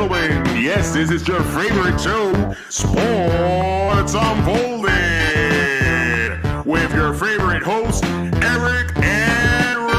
gentlemen, yes, this is your favorite show, Sports Unfolded, with your favorite hosts, Eric and Ron.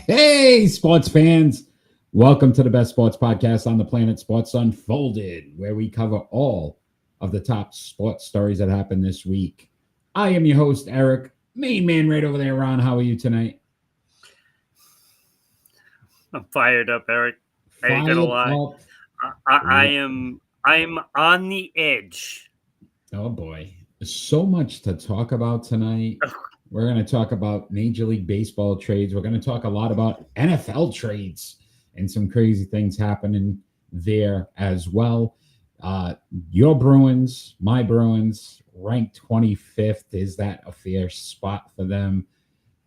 Hey, sports fans. Welcome to the best sports podcast on the planet, Sports Unfolded, where we cover all of the top sports stories that happened this week. I am your host, Eric. Main man right over there, Ron. How are you tonight? I'm fired up, Eric. I ain't gonna lie. I'm on the edge. Oh, boy. So much to talk about tonight. We're going to talk about Major League Baseball trades. We're going to talk a lot about NFL trades and some crazy things happening there as well. Your Bruins, my Bruins, ranked 25th. Is that a fair spot for them?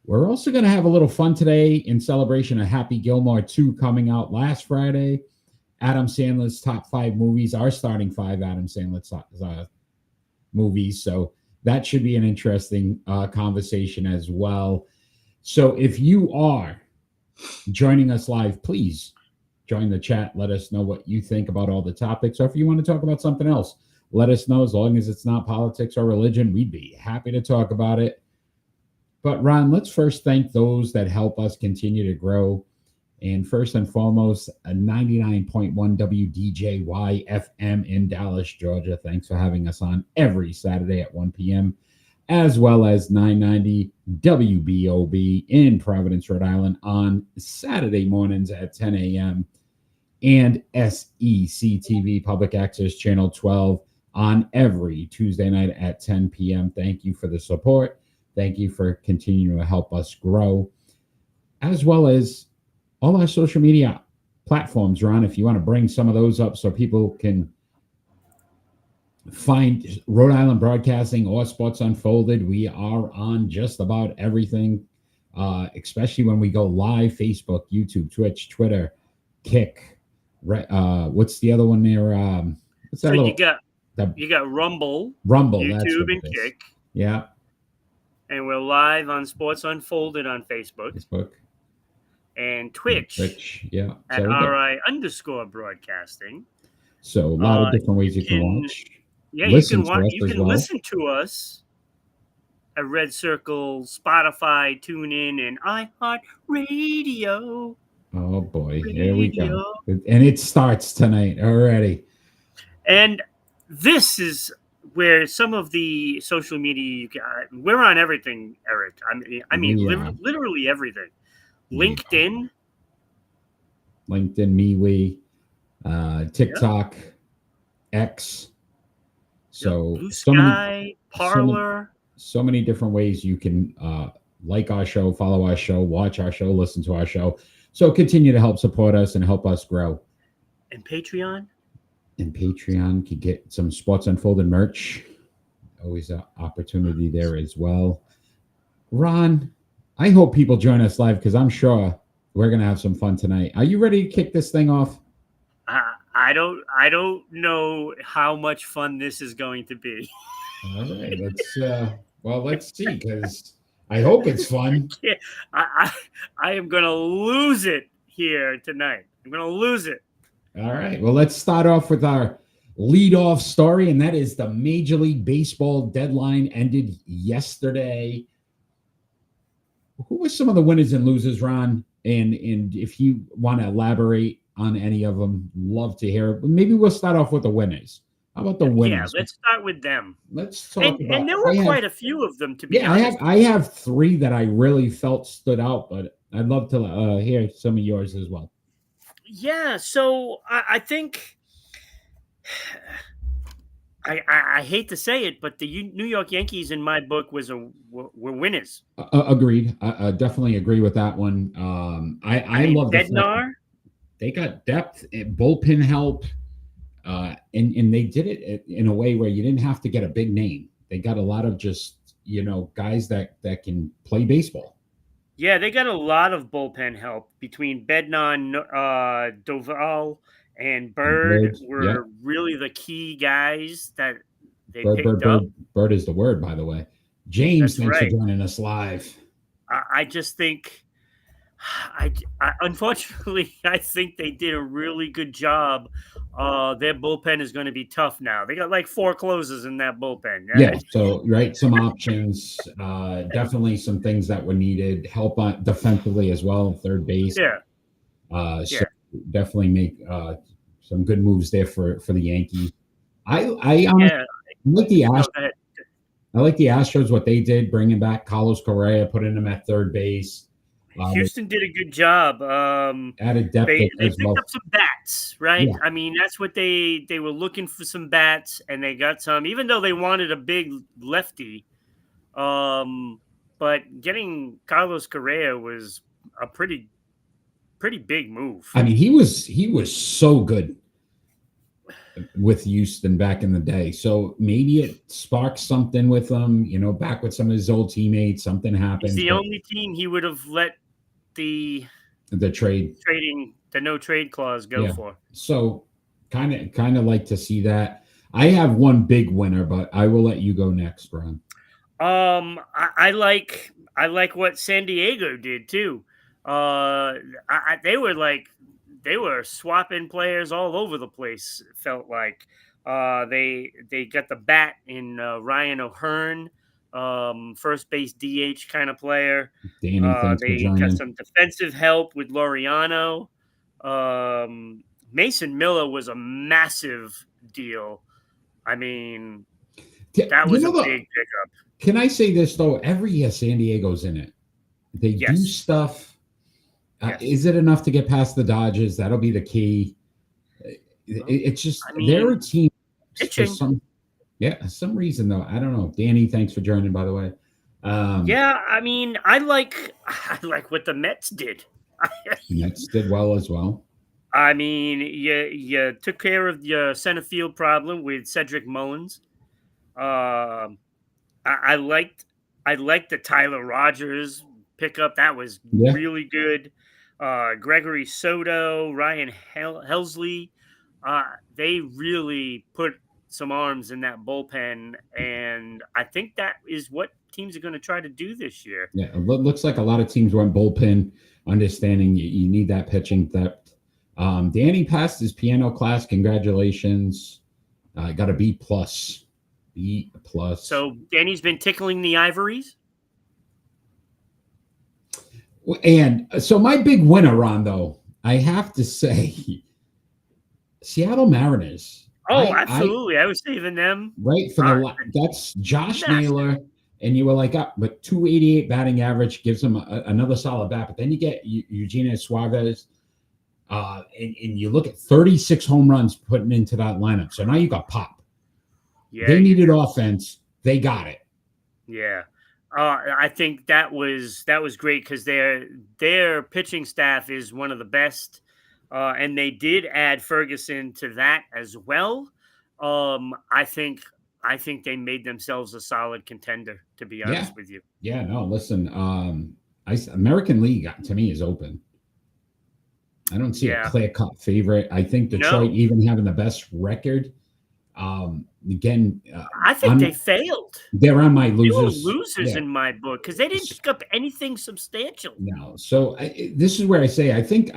We're also going to have a little fun today in celebration of Happy Gilmore 2 coming out last Friday. Adam Sandler's top 5 movies, our starting 5 Adam Sandler movies. So that should be an interesting conversation as well. So if you are joining us live, please join the chat. Let us know what you think about all the topics. Or if you want to talk about something else, let us know. As long as it's not politics or religion, we'd be happy to talk about it. But Ron, let's first thank those that help us continue to grow. And first and foremost, a 99.1 WDJY FM in Dallas, Georgia. Thanks for having us on every Saturday at 1 p.m., as well as 990 WBOB in Providence, Rhode Island on Saturday mornings at 10 a.m. and SECTV Public Access Channel 12 on every Tuesday night at 10 p.m. Thank you for the support. Thank you for continuing to help us grow, as well as all our social media platforms, Ron, if you want to bring some of those up so people can find Rhode Island Broadcasting or Sports Unfolded. We are on just about everything, especially when we go live: Facebook, YouTube, Twitch, Twitter, Kick. What's the other one there? What's that? So you got Rumble, YouTube, and Kick. Yeah. And we're live on Sports Unfolded on Facebook. And Twitch, yeah. At RI_broadcasting. So a lot of different ways you can watch. Yeah, you can listen to us at Red Circle, Spotify, TuneIn, and iHeartRadio. Oh boy, here we go. And it starts tonight already. And this is where some of the social media we're on everything, Eric. I mean, literally everything. LinkedIn, MeWe, TikTok, X. So Blue Sky, Parlor. So many different ways you can like our show, follow our show, watch our show, listen to our show. So continue to help support us and help us grow. And Patreon. Can get some Sports Unfolded merch. Always an opportunity there as well. Ron, I hope people join us live because I'm sure we're going to have some fun tonight. Are you ready to kick this thing off? I don't know how much fun this is going to be. All right, let's see, because I hope it's fun. I am going to lose it here tonight. I'm going to lose it. All right, well, let's start off with our lead-off story, and that is the Major League Baseball deadline ended yesterday. Who were some of the winners and losers, Ron? And if you want to elaborate on any of them, love to hear it. Maybe we'll start off with the winners. How about the winners? Yeah, let's start with them. Let's talk about. And there were quite a few of them, to be honest. I have 3 that I really felt stood out, but I'd love to hear some of yours as well. Yeah, so I think I hate to say it, but the New York Yankees, in my book, were winners. Agreed. I definitely agree with that one. I love Bednar. They got depth, bullpen help, and they did it in a way where you didn't have to get a big name. They got a lot of just guys that can play baseball. Yeah, they got a lot of bullpen help between Bednar, Doval, and And Bird Bird, yeah, were really the key guys that they Bird, Bird, picked up. Bird, Bird is the word, by the way. James, That's thanks for right. joining us live. I just think, unfortunately, I think they did a really good job. Their bullpen is going to be tough now. They got like 4 closers in that bullpen. Yeah, so right, some options, definitely some things that were needed. Help on defensively as well, third base. Yeah, So yeah. definitely make some good moves there for the Yankees. I honestly Yeah. like the No, Astros. go ahead. I like the Astros what they did, bringing back Carlos Correa, putting him at third base. They Houston did a good job. added depth They as picked well. up some bats, right? Yeah, I mean, that's what they were looking for, some bats, and they got some. Even though they wanted a big lefty, um, but getting Carlos Correa was a pretty big move. I mean he was so good with Houston back in the day. So maybe it sparks something with him, back with some of his old teammates. Something He's happens, the but only team he would have let the the trade, no trade clause go yeah. for. So kind of like to see that. I have one big winner, but I will let you go next, Ron. I like what San Diego did too. They were they were swapping players all over the place. It felt like they got the bat in Ryan O'Hearn, first base DH kind of player. Danny, thanks for They got joining. some defensive help with Laureano. Mason Miller was a massive deal. I mean, that You was a know the big pickup. Can I say this though? Every year San Diego's in it. They do Yes. stuff. Yes. Is it enough to get past the Dodgers? That'll be the key. It's just I mean, they're a team for pitching. some reason though. I don't know. Danny, thanks for joining, by the way. Yeah, I mean, I like what the Mets did. Mets did well as well. I mean, you took care of your center field problem with Cedric Mullins. Um, I liked the Tyler Rogers pickup. That was Yeah. really good. Gregory Soto, Ryan Helsley, they really put some arms in that bullpen, and I think that is what teams are going to try to do this year. Yeah, it looks like a lot of teams went bullpen, understanding you need that pitching depth. Danny passed his piano class. Congratulations. Got a B plus. B plus. So Danny's been tickling the ivories. And so my big winner, Ron, though, I have to say, Seattle Mariners. Oh, absolutely. I was saving them. Right for that's Josh Naylor, and you were like, but 288 batting average gives him another solid bat. But then you get Eugenio Suarez, and you look at 36 home runs putting into that lineup. So now you got pop. Yeah, they needed offense. They got it. Yeah. I think that was great because their pitching staff is one of the best, and they did add Ferguson to that as well. I think they made themselves a solid contender, to be honest with you. Yeah, no, listen, American League to me is open. I don't see a clear-cut favorite. I think Detroit even having the best record. Again, I think they failed. They're on my losers. They were losers in my book because they didn't pick up anything substantial. No, so this is where I say I think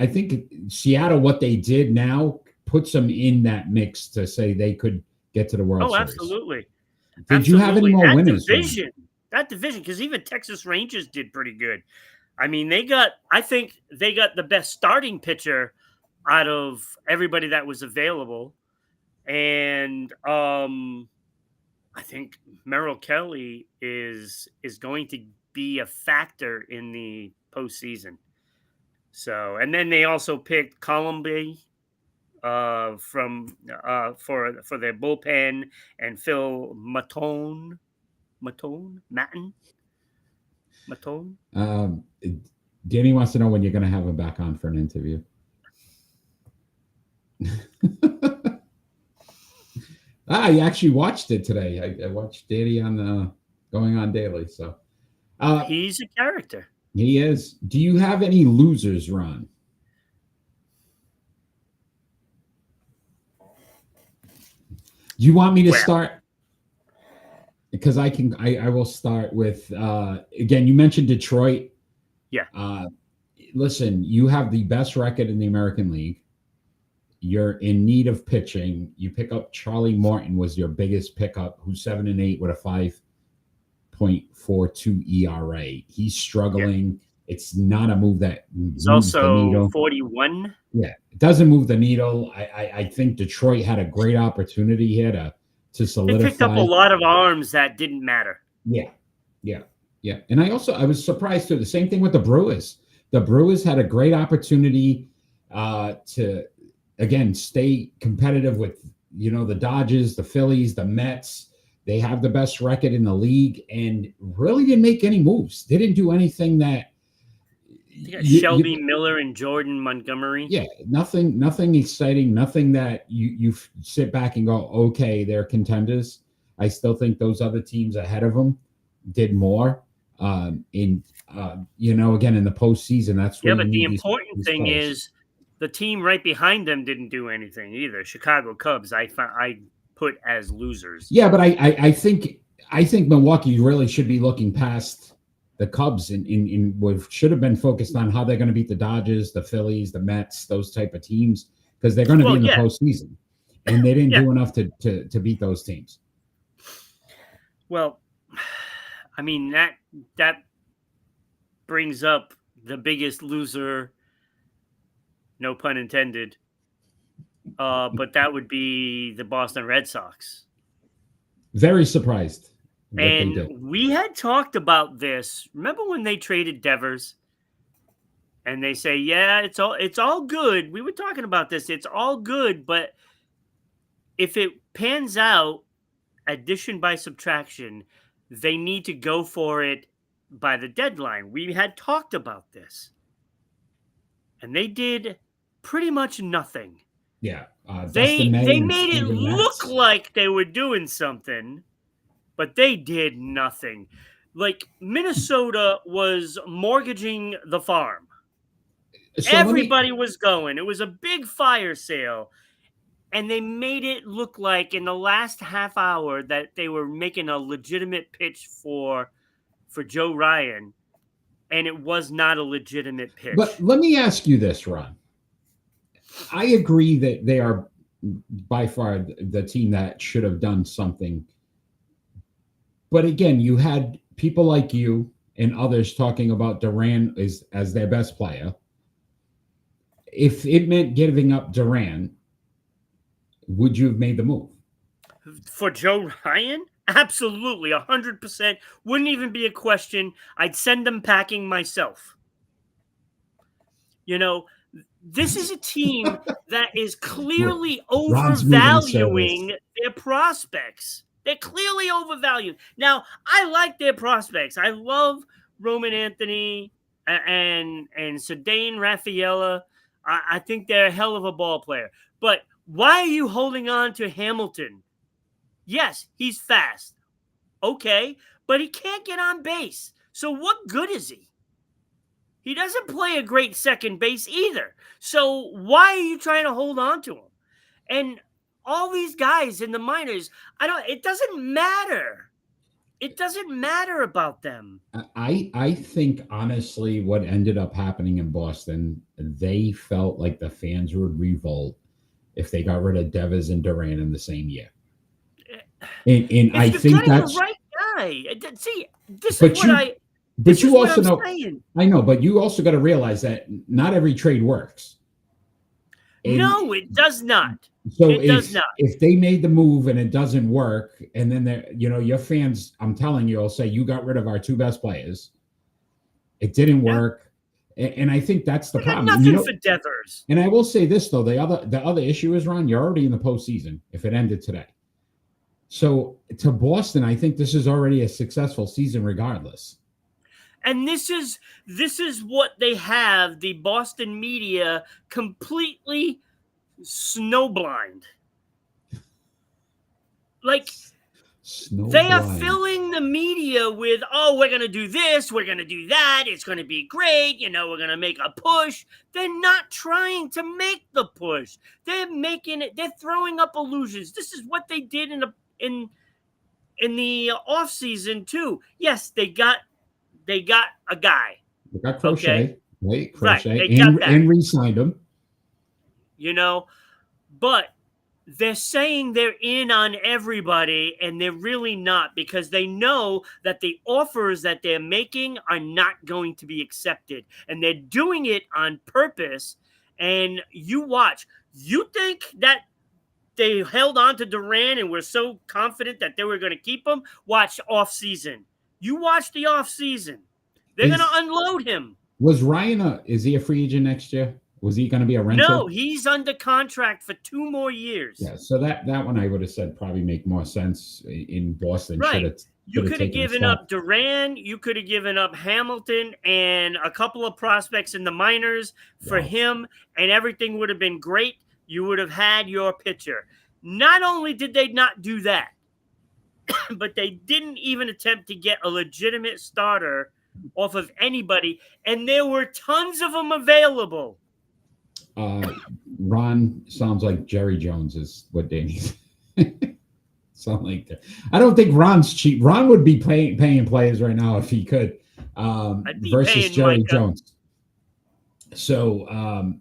Seattle, what they did now puts them in that mix to say they could get to the World Series. Absolutely. Did you have any more winners? That division, because even Texas Rangers did pretty good. I mean, I think they got the best starting pitcher out of everybody that was available. And I think Merrill Kelly is going to be a factor in the postseason. So, and then they also picked Colombi from for their bullpen, and Phil Matone. Danny wants to know when you're going to have him back on for an interview. I actually watched it today. I watched Danny on Going On Daily. So he's a character. He is. Do you have any losers, Ron? Do you want me to Well, start? Because I will start with again, you mentioned Detroit. yeah. Listen, you have the best record in the American League. You're in need of pitching. You pick up Charlie Morton was your biggest pickup, who's 7-8 with a 5.42 ERA. He's struggling. It's not a move that He's moves the also needle. 41. Yeah, it doesn't move the needle. I think Detroit had a great opportunity here to They solidify. picked up a lot of arms that didn't matter. Yeah. And I was surprised too. The same thing with the Brewers. The Brewers had a great opportunity to again stay competitive with the Dodgers, the Phillies, the Mets. They have the best record in the league and really didn't make any moves. They didn't do anything that They got Shelby Miller and Jordan Montgomery. Yeah, nothing exciting, nothing that you sit back and go, okay, they're contenders. I still think those other teams ahead of them did more. Again in the postseason, that's where but the these important thing players. is the team right behind them didn't do anything either. Chicago Cubs, I put as losers. Yeah, but I think Milwaukee really should be looking past the Cubs in what should have been focused on how they're going to beat the Dodgers, the Phillies, the Mets, those type of teams, because they're going to be in the postseason, and they didn't do enough to beat those teams. Well, I mean that brings up the biggest loser, no pun intended. But that would be the Boston Red Sox. Very surprised. And we had talked about this. Remember when they traded Devers? And they say, yeah, it's all good. We were talking about this. It's all good, but if it pans out, addition by subtraction, they need to go for it by the deadline. We had talked about this. And they did pretty much nothing. Yeah. They made it look like they were doing something, but they did nothing. Like Minnesota was mortgaging the farm. So everybody was going. It was a big fire sale. And they made it look like in the last half hour that they were making a legitimate pitch for Joe Ryan. And it was not a legitimate pitch. But let me ask you this, Ron. I agree that they are by far the team that should have done something. But again, you had people like you and others talking about Duran as their best player. If it meant giving up Duran, would you have made the move? For Joe Ryan? Absolutely, 100%. Wouldn't even be a question. I'd send them packing myself. This is a team that is clearly overvaluing their prospects. They're clearly overvalued. Now, I like their prospects. I love Roman Anthony and Ceddanne Rafaela. I think they're a hell of a ball player. But why are you holding on to Hamilton? Yes, he's fast. Okay, but he can't get on base. So what good is he? He doesn't play a great second base either. So why are you trying to hold on to him? And all these guys in the minors, it doesn't matter. It doesn't matter about them. I think, honestly, what ended up happening in Boston, they felt like the fans would revolt if they got rid of Devers and Duran in the same year. And I think that's the right guy. See, this is what I... But you also know, I know, but you also got to realize that not every trade works. And no, it does not. So if they made the move and it doesn't work, and then your fans, I'm telling you, will say you got rid of our two best players. It didn't work, and I think that's the problem. Nothing for Devers. And I will say this though: the other issue is, Ron, you're already in the postseason if it ended today. So to Boston, I think this is already a successful season, regardless. And this is what they have the Boston media completely snowblind. Like They are filling the media with, oh, we're going to do this, we're going to do that, it's going to be great, we're going to make a push. They're not trying to make the push. They're making it, they're throwing up illusions. This is what they did in the offseason too. Yes, they got a guy. They got Crochet, right? Crochet, right, they got that. And re-signed him. But they're saying they're in on everybody, and they're really not, because they know that the offers that they're making are not going to be accepted, and they're doing it on purpose. And you watch. You think that they held on to Durant and were so confident that they were going to keep him? Watch off-season. You watch the off-season. They're going to unload him. Was Ryan is he a free agent next year? Was he going to be a rental? No, he's under contract for 2 more years. Yeah, so that one I would have said probably make more sense in Boston. Right. You could have given up Duran. You could have given up Hamilton and a couple of prospects in the minors for him, and everything would have been great. You would have had your pitcher. Not only did they not do that, but they didn't even attempt to get a legitimate starter off of anybody, and there were tons of them available. Ron sounds like Jerry Jones is what Danny sound like that. I don't think Ron's cheap. Ron would be paying players right now if he could, versus Jerry Jones. So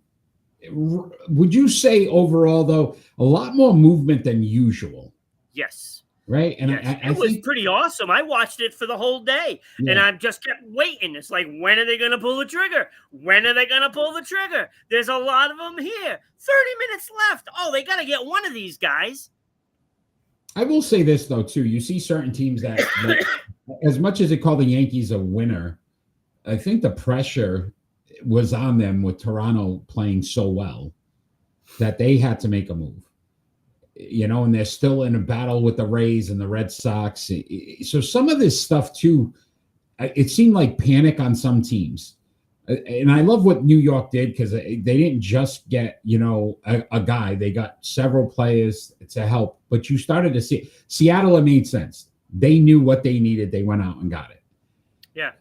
would you say overall, though, a lot more movement than usual? Yes. Right. And yes. It was pretty awesome. I watched it for the whole day, and I just kept waiting. It's like, when are they going to pull the trigger? When are they going to pull the trigger? There's a lot of them here. 30 minutes left. Oh, they got to get one of these guys. I will say this, though, too. You see certain teams that as much as they call the Yankees a winner, I think the pressure was on them with Toronto playing so well that they had to make a move. And they're still in a battle with the Rays and the Red Sox. So some of this stuff, too, it seemed like panic on some teams. And I love what New York did, because they didn't just get, a guy. They got several players to help. But you started to see Seattle, it made sense. They knew what they needed. They went out and got it. Yeah.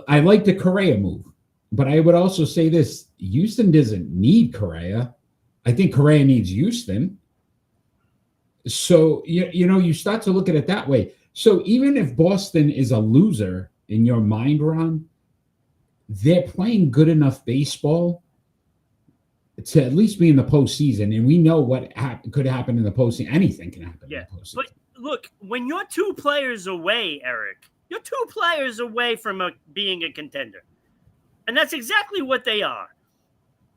I like the Correa move. But I would also say this. Houston doesn't need Correa. I think Correa needs Houston. So, you start to look at it that way. So even if Boston is a loser in your mind, Ron, they're playing good enough baseball to at least be in the postseason. And we know what could happen in the postseason. Anything can happen in the postseason. But look, when you're 2 players away, Eric, you're 2 players away from being a contender. And that's exactly what they are.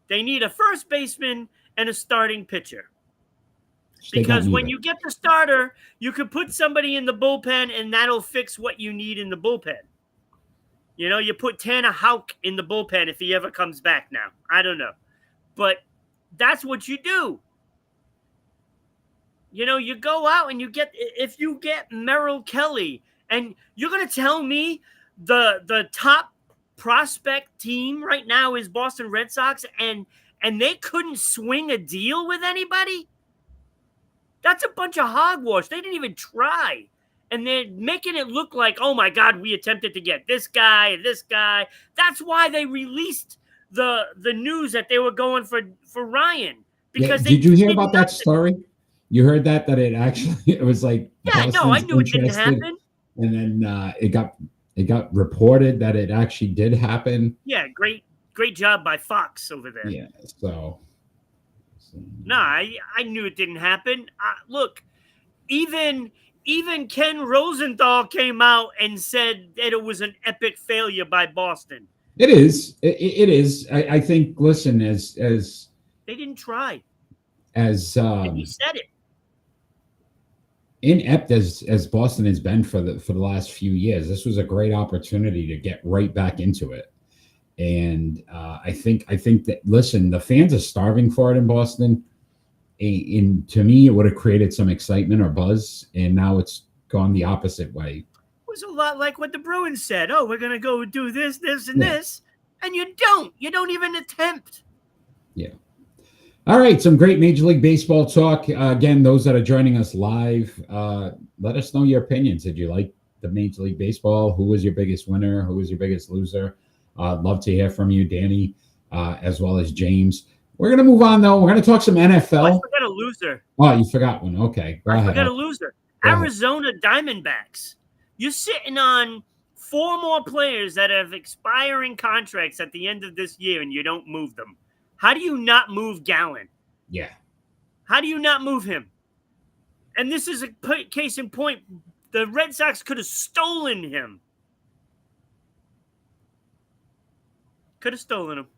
They need a first baseman and a starting pitcher. Because when you get the starter, you can put somebody in the bullpen, and that'll fix what you need in the bullpen. You put Tanner Houck in the bullpen if he ever comes back now. I don't know. But that's what you do. You go out and if you get Merrill Kelly, and you're going to tell me the top prospect team right now is Boston Red Sox, and they couldn't swing a deal with anybody? That's a bunch of hogwash. They didn't even try. And they're making it look like, oh, my God, we attempted to get this guy and this guy. That's why they released the news that they were going for Ryan. Because did you hear about that story? You heard that it was like, I knew it didn't happen. And then it got reported that it actually did happen. Yeah, great job by Fox over there. Yeah, so. No, I knew it didn't happen. Look, even Ken Rosenthal came out and said that it was an epic failure by Boston. It is. It is. I think. Listen, as they didn't try. And he said it. Inept as Boston has been for the last few years, this was a great opportunity to get right back into it. And I think that, listen, the fans are starving for it in Boston. And to me, it would have created some excitement or buzz. And now it's gone the opposite way. It was a lot like what the Bruins said. Oh, we're going to go do this, and this. And you don't. You don't even attempt. Yeah. All right, some great Major League Baseball talk. Again, those that are joining us live, let us know your opinions. Did you like the Major League Baseball? Who was your biggest winner? Who was your biggest loser? Love to hear from you, Danny, as well as James. We're going to move on, though. We're going to talk some Oh, I NFL. forgot a loser. Oh, you forgot one. Okay, go I ahead. forgot a loser. Go ahead. Arizona Diamondbacks. You're sitting on 4 more players that have expiring contracts at the end of this year, and you don't move them. How do you not move Gallen? Yeah. How do you not move him? And this is a case in point. The Red Sox could have stolen him. Could have stolen him.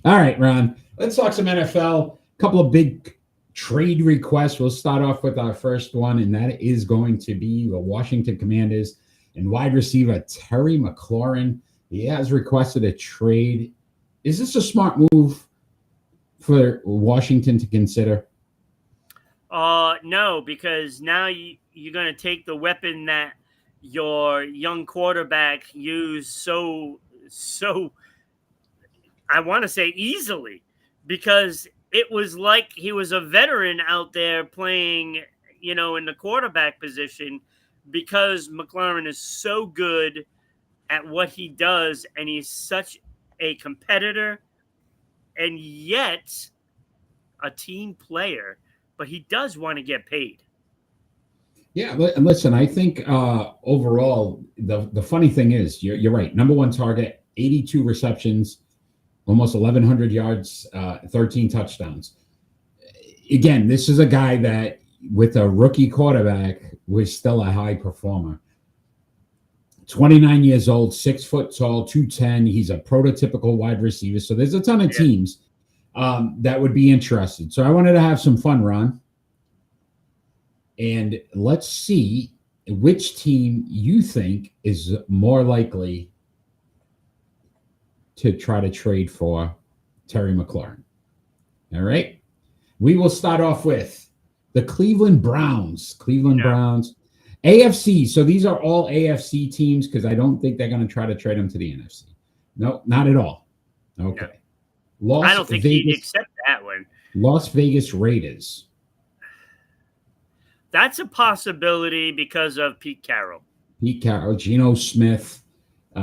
All right, Ron. Let's talk some NFL. A couple of big trade requests. We'll start off with our first one, and that is going to be the Washington Commanders and wide receiver Terry McLaurin. He has requested a trade. Is this a smart move for Washington to consider? No, because now you're going to take the weapon that your young quarterback used so I want to say easily, because it was like he was a veteran out there playing, in the quarterback position, because McLaurin is so good at what he does and he's such a competitor and yet a team player, but he does want to get paid. Yeah, listen, I think overall, the funny thing is, you're right. Number one target, 82 receptions, almost 1,100 yards, 13 touchdowns. Again, this is a guy that, with a rookie quarterback, was still a high performer. 29 years old, 6 foot tall, 210. He's a prototypical wide receiver. So there's a ton of teams that would be interested. So I wanted to have some fun, Ron. And let's see which team you think is more likely to try to trade for Terry McLaurin. All right. We will start off with the Cleveland Browns. Browns. AFC. So these are all AFC teams, because I don't think they're going to try to trade them to the NFC. No, not at all. Okay. No. I don't think he'd accept that one. Las Vegas Raiders. That's a possibility because of Pete Carroll. Geno Smith. That's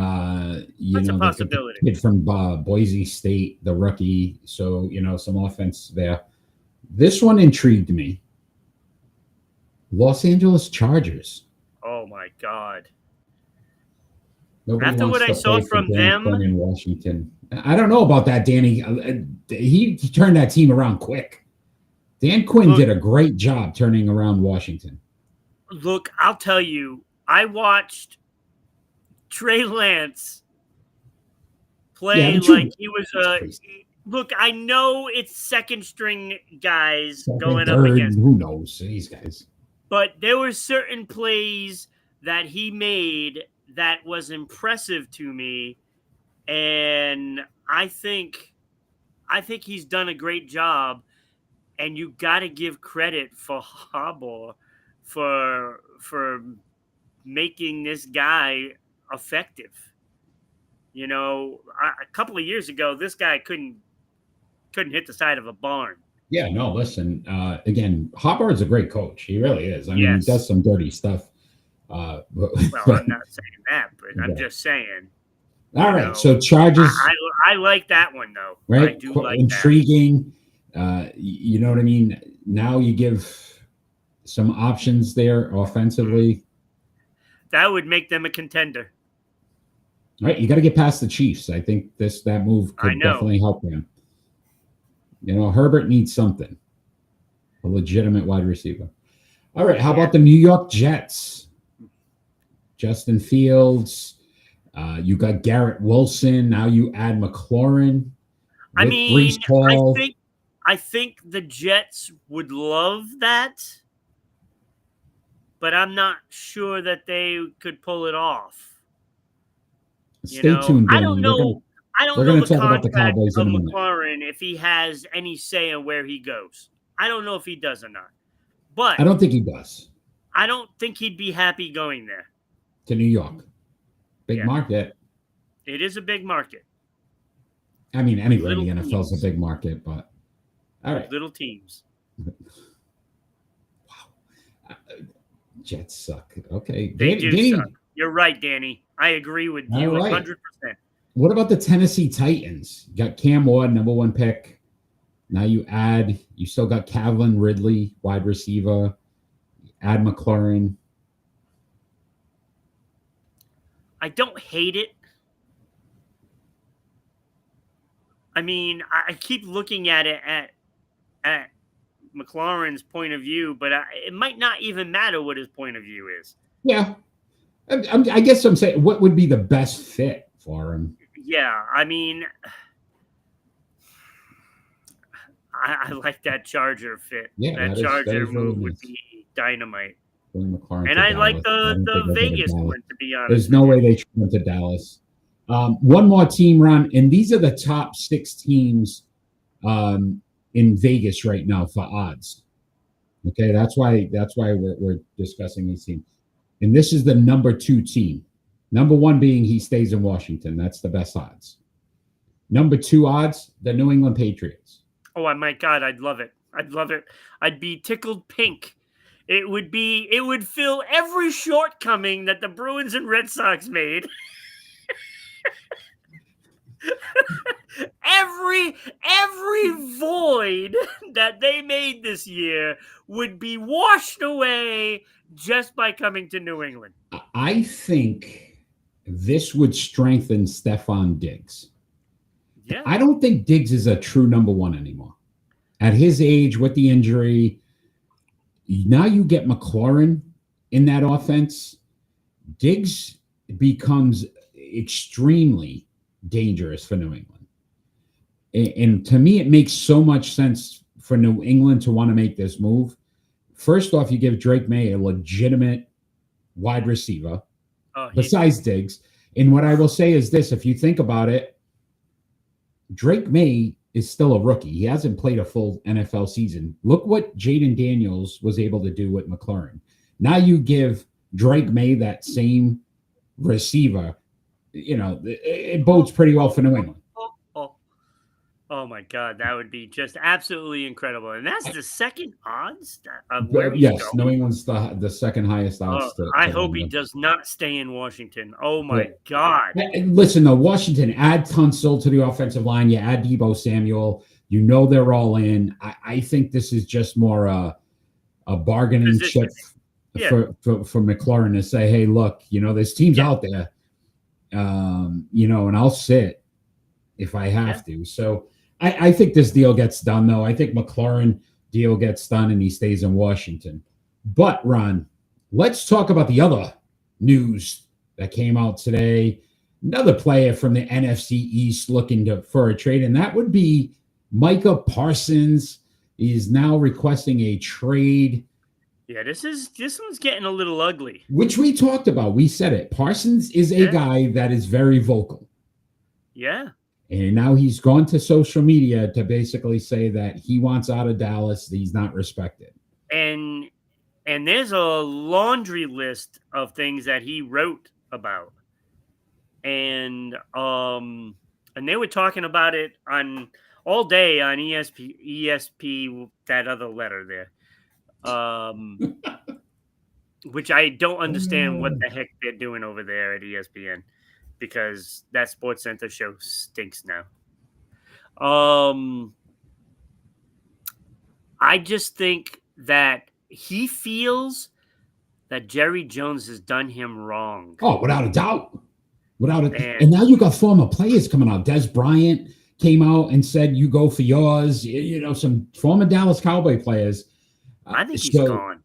a possibility. The kid from Boise State, the rookie. So, some offense there. This one intrigued me. Los Angeles Chargers. Oh, my God. Nobody After what I saw from them in Washington. I don't know about that, Danny. He turned that team around quick. Dan Quinn did a great job turning around Washington. Look, I'll tell you, I watched Trey Lance play like he was a – look, I know it's second-string guys going up against – who knows these guys. But there were certain plays that he made that was impressive to me, and I think he's done a great job. And you got to give credit for Harbaugh for making this guy effective. A couple of years ago, this guy couldn't hit the side of a barn. Yeah, no, listen. Again, Harbaugh is a great coach. He really is. I mean, he does some dirty stuff. Well, I'm not saying that, but I'm just saying. All right, so Chargers. I like that one, though. Right? I do like intriguing. That. You know what I mean? Now you give some options there offensively. That would make them a contender. All right, you got to get past the Chiefs. I think that move could definitely help them. Herbert needs something. A legitimate wide receiver. All right, how about the New York Jets? Justin Fields. You got Garrett Wilson. Now you add McLaurin. I think the Jets would love that, but I'm not sure that they could pull it off. Stay tuned. I don't know. I don't know the contract of in McLaurin if he has any say in where he goes. I don't know if he does or not. But I don't think he does. I don't think he'd be happy going there. To New York. Big market. It is a big market. I mean, anywhere in Little the NFL is a teams. big market, but all right. Little teams. Jets suck. Okay. They do suck. Danny, You're right, Danny. I agree with all you right. 100%. What about the Tennessee Titans? You got Cam Ward, number 1 pick. Now you still got Calvin Ridley, wide receiver. Add McLaurin. I don't hate it. I mean, I keep looking at it at McLaurin's point of view, but it might not even matter what his point of view is. Yeah. I guess I'm saying, what would be the best fit for him? Yeah, I mean, I like that Charger fit. Yeah, that Charger move would be dynamite. McLaurin And I like the Vegas one, to be honest. There's no way they trade him to Dallas. One more team run, and these are the top 6 teams in Vegas right now for odds. Okay, that's why we're discussing these teams. And this is the number 2 team. Number 1 being he stays in Washington. That's the best odds. Number 2 odds, the New England Patriots. Oh my God, I'd love it. I'd love it. I'd be tickled pink. It would fill every shortcoming that the Bruins and Red Sox made. every void that they made this year would be washed away just by coming to New England. I think this would strengthen Stephon Diggs. Yeah. I don't think Diggs is a true number 1 anymore. At his age, with the injury, now you get McLaurin in that offense. Diggs becomes extremely dangerous for New England. And to me, it makes so much sense for New England to want to make this move. First off, you give Drake May a legitimate wide receiver besides Diggs. And what I will say is this, if you think about it, Drake May is still a rookie. He hasn't played a full NFL season. Look what Jaden Daniels was able to do with McLaurin. Now you give Drake May that same receiver, it bodes pretty well for New England. Oh my God, that would be just absolutely incredible. And that's the second odds yes, New England's the second highest odds. I hope he does not stay in Washington. Oh my God. Listen, though, Washington, add Tunsil to the offensive line. You add Deebo Samuel. They're all in. I think this is just more a bargaining chip for McLaurin to say, hey, look, there's teams out there, and I'll sit if I have to. So I think this deal gets done, though. I think McLaurin deal gets done and he stays in Washington. But, Ron, let's talk about the other news that came out today. Another player from the NFC East looking for a trade, and that would be Micah Parsons. Is now requesting a trade. Yeah, this one's getting a little ugly. Which we talked about. We said it. Parsons is a guy that is very vocal. Yeah. And now he's gone to social media to basically say that he wants out of Dallas. That he's not respected. And there's a laundry list of things that he wrote about. And they were talking about it on all day on ESP, that other letter there. Which I don't understand what the heck they're doing over there at ESPN, because that Sports Center show stinks now. I just think that he feels that Jerry Jones has done him wrong. Oh, without a doubt. And now you got former players coming out. Des Bryant came out and said, you go for yours. Some former Dallas Cowboy players. I think he's gone.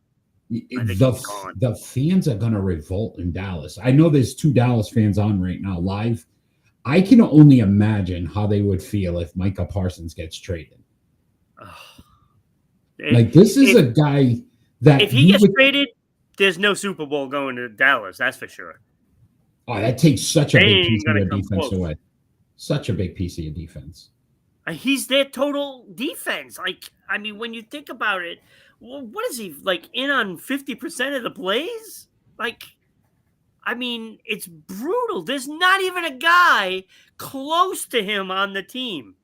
The fans are going to revolt in Dallas. I know there's 2 Dallas fans on right now live. I can only imagine how they would feel if Micah Parsons gets traded. This is a guy that if he gets traded, there's no Super Bowl going to Dallas. That's for sure. Oh, that takes such a big piece of your defense away. Such a big piece of your defense. He's their total defense. When you think about it, what is he in on 50% of the plays? I mean, it's brutal. There's not even a guy close to him on the team.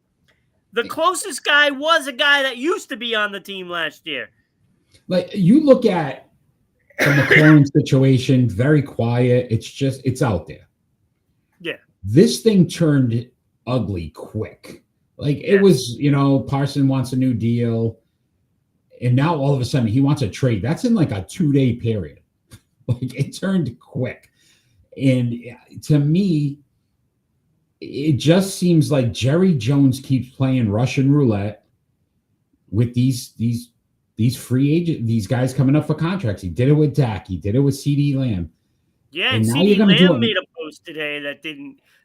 The closest guy was a guy that used to be on the team last year. Like, you look at the McLaurin situation, very quiet. It's out there. Yeah. This thing turned ugly quick. Like, it was, Parson wants a new deal. And now all of a sudden he wants a trade. That's in like a 2-day period. Like, it turned quick. And to me, it just seems like Jerry Jones keeps playing Russian roulette with these free agent, these guys coming up for contracts. He did it with Dak. He did it with CD Lamb. Yeah, and CD Lamb made a post today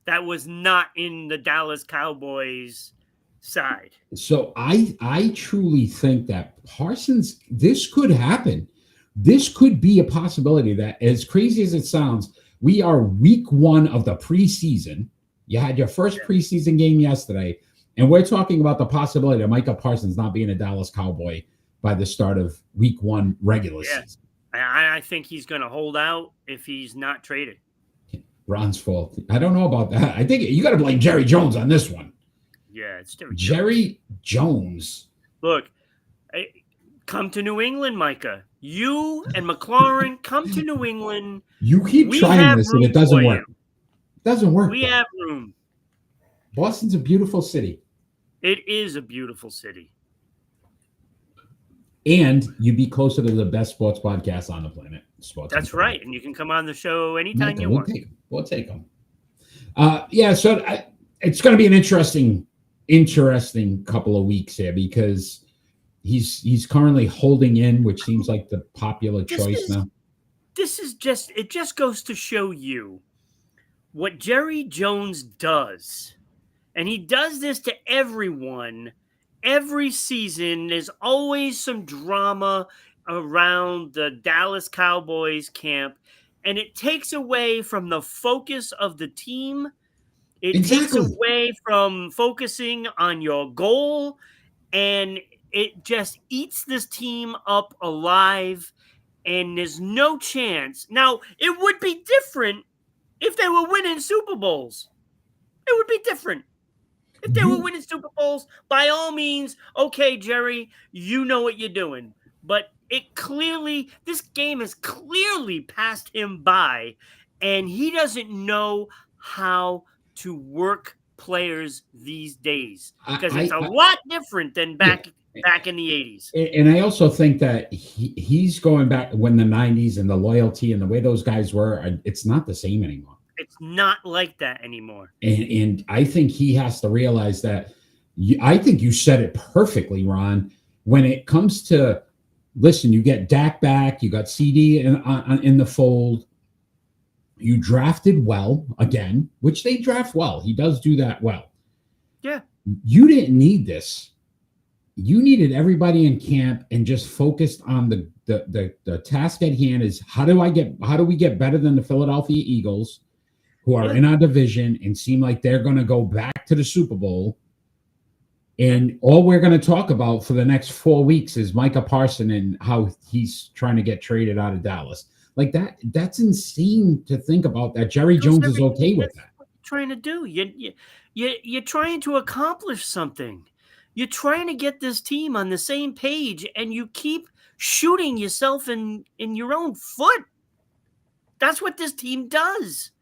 that was not in the Dallas Cowboys side. So I truly think that Parsons, this could happen. This could be a possibility that, as crazy as it sounds, we are week 1 of the preseason. You had your first preseason game yesterday, and we're talking about the possibility of Micah Parsons not being a Dallas Cowboy by the start of week 1 regular season. I think he's going to hold out if he's not traded. Ron's fault. I don't know about that. I think you got to blame Jerry Jones on this one. Yeah, it's Jerry Jones. Look, come to New England, Micah. You and McLaurin come to New England. You keep trying this and it doesn't work. It doesn't work. We have room. Boston's a beautiful city. It is a beautiful city. And you'd be closer to the best sports podcast on the planet. That's right. And you can come on the show anytime you want. We'll take them. So it's going to be an interesting couple of weeks here, because he's currently holding in, which seems like the popular choice now. It just goes to show you what Jerry Jones does. And he does this to everyone. Every season, there's always some drama around the Dallas Cowboys camp, and it takes away from the focus of the team. It takes away from focusing on your goal, and it just eats this team up alive, and there's no chance. Now, it would be different if they were winning Super Bowls. It would be different. If they were winning Super Bowls, by all means, okay, Jerry, you know what you're doing. But this game has clearly passed him by, and he doesn't know how to work players these days, because it's a lot different than back in the 80s. And I also think that he's going back when the 90s, and the loyalty and the way those guys were, it's not the same anymore. It's not like that anymore. And I think he has to realize that. I think you said it perfectly, Ron. When it comes to, listen, you get Dak back, you got CD in the fold. You drafted well again, which they draft well. He does do that well. Yeah. You didn't need this. You needed everybody in camp and just focused on the task at hand is how do we get better than the Philadelphia Eagles, who are in our division and seem like they're going to go back to the Super Bowl. And all we're going to talk about for the next 4 weeks is Micah Parsons and how he's trying to get traded out of Dallas. Like that's insane to think about, that Jerry Jones is okay with that. What you're trying to do. You're trying to accomplish something. You're trying to get this team on the same page, and you keep shooting yourself in your own foot. That's what this team does.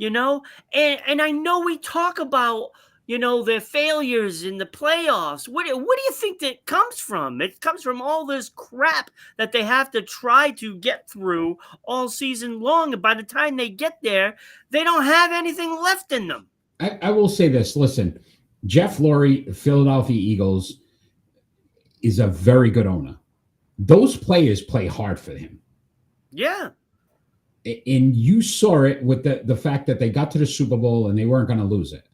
And I know we talk about, their failures in the playoffs. What do you think that comes from? It comes from all this crap that they have to try to get through all season long. And by the time they get there, they don't have anything left in them. I will say this. Listen, Jeff Lurie, Philadelphia Eagles, is a very good owner. Those players play hard for him. Yeah. And you saw it with the fact that they got to the Super Bowl and they weren't going to lose it.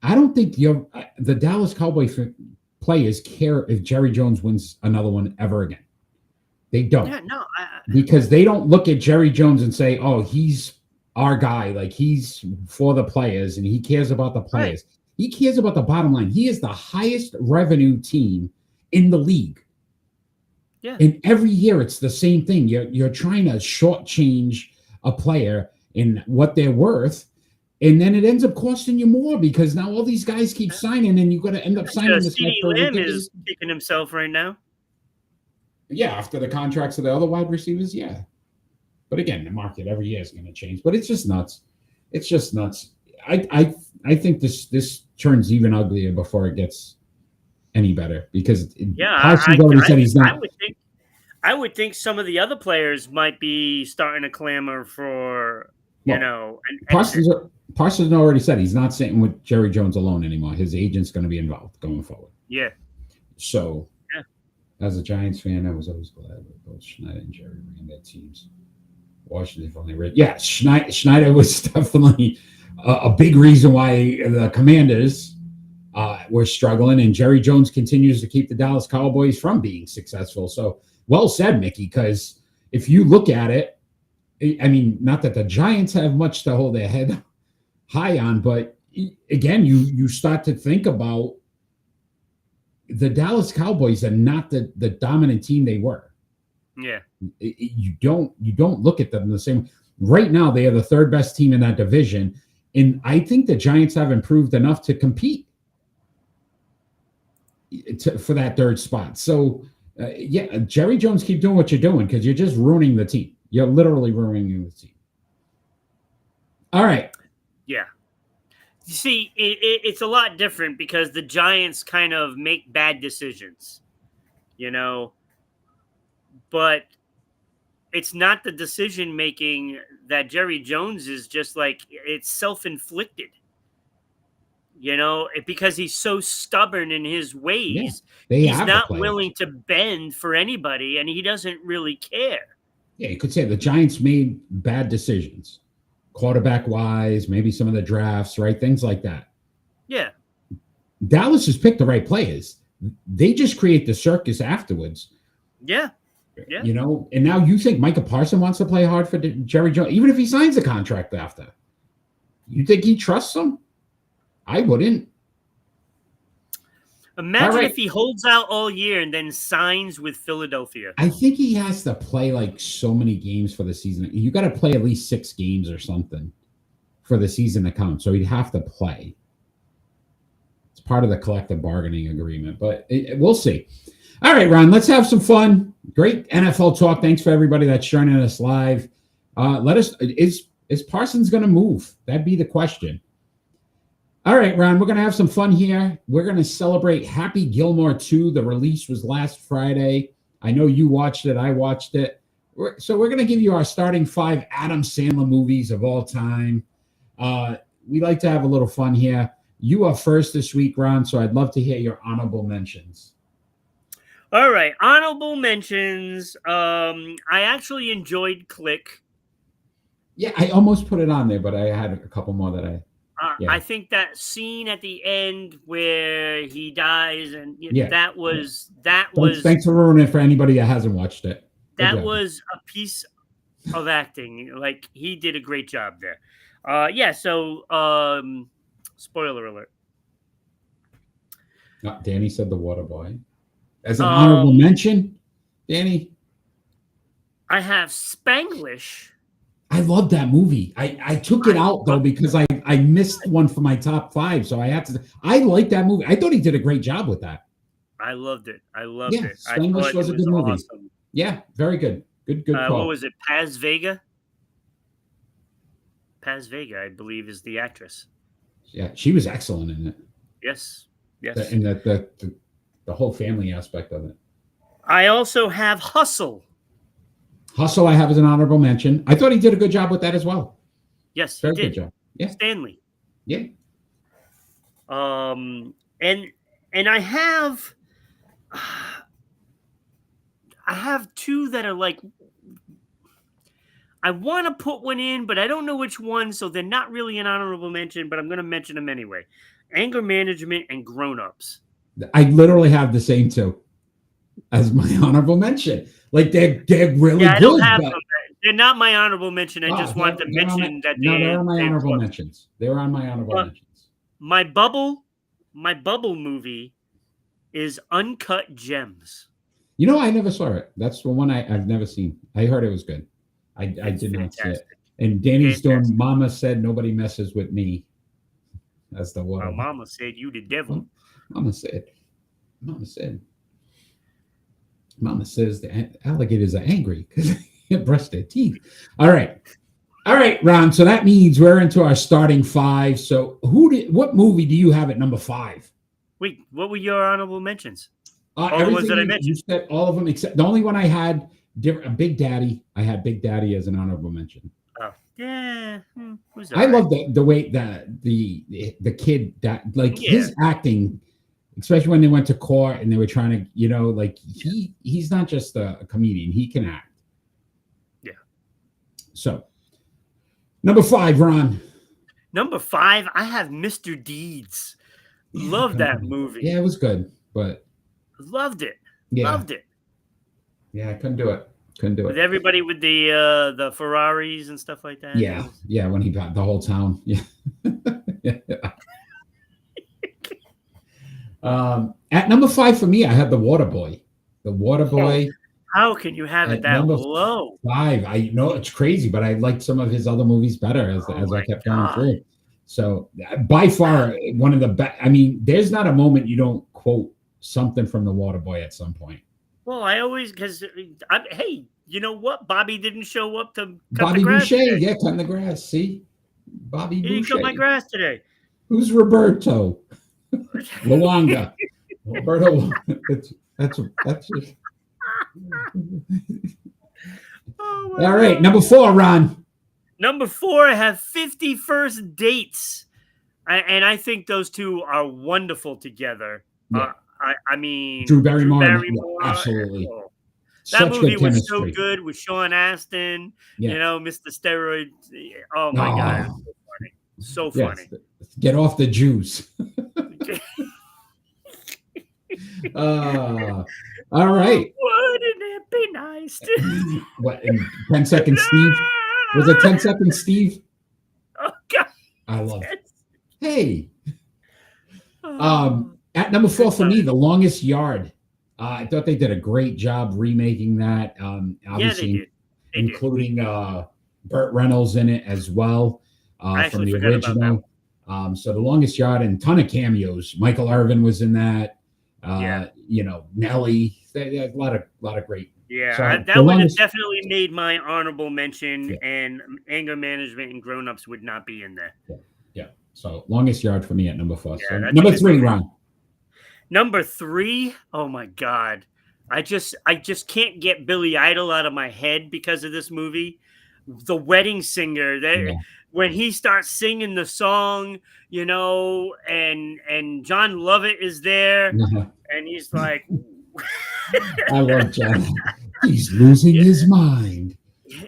I don't think the Dallas Cowboys players care if Jerry Jones wins another one ever again. They don't. Yeah, no. Because they don't look at Jerry Jones and say, oh, he's our guy. Like, he's for the players and he cares about the players. Right. He cares about the bottom line. He is the highest revenue team in the league. Yeah. And every year it's the same thing. You're trying to shortchange a player and what they're worth. And then it ends up costing you more because now all these guys keep signing, and you got to end up signing this guy CeeDee for Lamb ridiculous. is kicking himself right now. Yeah, after the contracts of the other wide receivers, yeah. But again, the market every year is going to change. But it's just nuts. It's just nuts. I think this turns even uglier before it gets any better because Parsons already said he's not. I would think some of the other players might be starting to clamor for Parsons already said he's not sitting with Jerry Jones alone anymore. His agent's going to be involved going forward. Yeah. So, as a Giants fan, I was always glad that both Schneider and Jerry ran their teams. Washington finally read. Yeah, Schneider was definitely a big reason why the Commanders were struggling, and Jerry Jones continues to keep the Dallas Cowboys from being successful. So, well said, Mickey, because if you look at it, I mean, not that the Giants have much to hold their head high on, but again, you start to think about the Dallas Cowboys are not the dominant team they were. Yeah. You don't look at them the same. Right now, they are the third best team in that division, and I think the Giants have improved enough to compete for that third spot. So, Jerry Jones, keep doing what you're doing because you're just ruining the team. You're literally ruining the team. All right. Yeah. You see, it's a lot different because the Giants kind of make bad decisions, but it's not the decision making that Jerry Jones is just like, it's self-inflicted, because he's so stubborn in his ways. Yeah, he's not willing to bend for anybody, and he doesn't really care. Yeah, you could say the Giants made bad decisions, quarterback-wise, maybe some of the drafts, right? Things like that. Yeah. Dallas has picked the right players. They just create the circus afterwards. Yeah. And now you think Micah Parsons wants to play hard for Jerry Jones, even if he signs a contract after. You think he trusts him? I wouldn't. Imagine if he holds out all year and then signs with Philadelphia. I think he has to play like so many games for the season. You got to play at least 6 games or something for the season to count. So he'd have to play. It's part of the collective bargaining agreement, but we'll see. All right, Ron, let's have some fun. Great NFL talk. Thanks for everybody that's joining us live. Let us, is Parsons going to move? That'd be the question. All right, Ron, we're going to have some fun here. We're going to celebrate Happy Gilmore 2. The release was last Friday. I know you watched it. I watched it. So we're going to give you our starting 5 Adam Sandler movies of all time. We like to have a little fun here. You are first this week, Ron, so I'd love to hear your honorable mentions. All right, honorable mentions. I actually enjoyed Click. Yeah, I almost put it on there, but I had a couple more that I think that scene at the end where he dies, and that was. Thanks for ruining it for anybody that hasn't watched it. That was a piece of acting. Like, he did a great job there. So spoiler alert. Danny said The Water Boy. As an honorable mention, Danny, I have Spanglish. I love that movie. I took it out though because I missed one for my top 5, so I had to. I like that movie. I thought he did a great job with that. I loved it. Spanglish was a good movie. Awesome. Yeah, very good. Good call. What was it? Paz Vega. Paz Vega, I believe, is the actress. Yeah, she was excellent in it. Yes. And the whole family aspect of it. I also have Hustle. Hustle, I have as an honorable mention. I thought he did a good job with that as well. Yes, Very he did. Good job. Yeah, Stanley. Yeah. And I have 2 that are like, I want to put one in, but I don't know which one, so they're not really an honorable mention, but I'm going to mention them anyway. Anger Management and Grown Ups. I literally have the same 2 as my honorable mention. Like, they're really good. I don't have them. They're not my honorable mention. I just want to mention that they're on my honorable mentions. They were on my honorable mentions. My bubble movie is Uncut Gems. I never saw it. That's the one I've never seen. I heard it was good. I did not see it. And Danny's doing Fantastic. Mama Said Nobody Messes With Me. That's the My one. mama said you the devil. Mama said. Mama said. Mama says the alligators are angry because they brush their teeth. All right. All right, Ron. So that means we're into our starting five. So what movie do you have at number 5? Wait, what were your honorable mentions? All the ones Everything that I you mentioned. said, all of them except the only one I had, Big Daddy. I had Big Daddy as an honorable mention. Oh, yeah. Who's I love the way that the kid that his acting, especially when they went to court and they were trying to, like he's not just a comedian, he can act. Yeah. So number 5, Ron. Number 5, I have Mr. Deeds. Love that movie. Yeah, it was good, but loved it. Yeah. Loved it. Yeah, I couldn't do it. With everybody with the Ferraris and stuff like that. Yeah, yeah. When he got the whole town. Yeah. At number 5 for me, I had The Waterboy. The Waterboy. How can you have it that low? 5. I know it's crazy, but I liked some of his other movies better as I kept going through. So by far one of the best. I mean, there's not a moment you don't quote something from The Waterboy at some point. Well, I always hey, you know what? Bobby didn't show up to cut Bobby the grass Boucher, today. yeah, cutting the grass. See, Bobby Boucher. He didn't cut my grass today. Who's Roberto? Luanga. Roberto. That's just. All right, number 4, Ron. Number 4, I have 50 First Dates, and I think those two are wonderful together. Yeah. I mean, Drew Barrymore, absolutely. That movie was so good with Sean Astin, Mr. Steroid. Oh my God, so funny. Get off the juice. All right. Wouldn't it be nice to... What, 10 Seconds Steve? Was it 10 Seconds Steve? Oh God, I love it. Hey. At number 4 for me, The Longest Yard. I thought they did a great job remaking that. Obviously, including Burt Reynolds in it as well from the original. So The Longest Yard and a ton of cameos. Michael Irvin was in that. Nelly. A lot of great. Yeah, so that would have definitely made my honorable mention, and Anger Management and Grown Ups would not be in there. Yeah. So Longest Yard for me at number 4. So number 3, Ron. Number 3, oh my God. I just can't get Billy Idol out of my head because of this movie. The Wedding Singer, when he starts singing the song, and John Lovett is there, and he's like, I love John. He's losing his mind.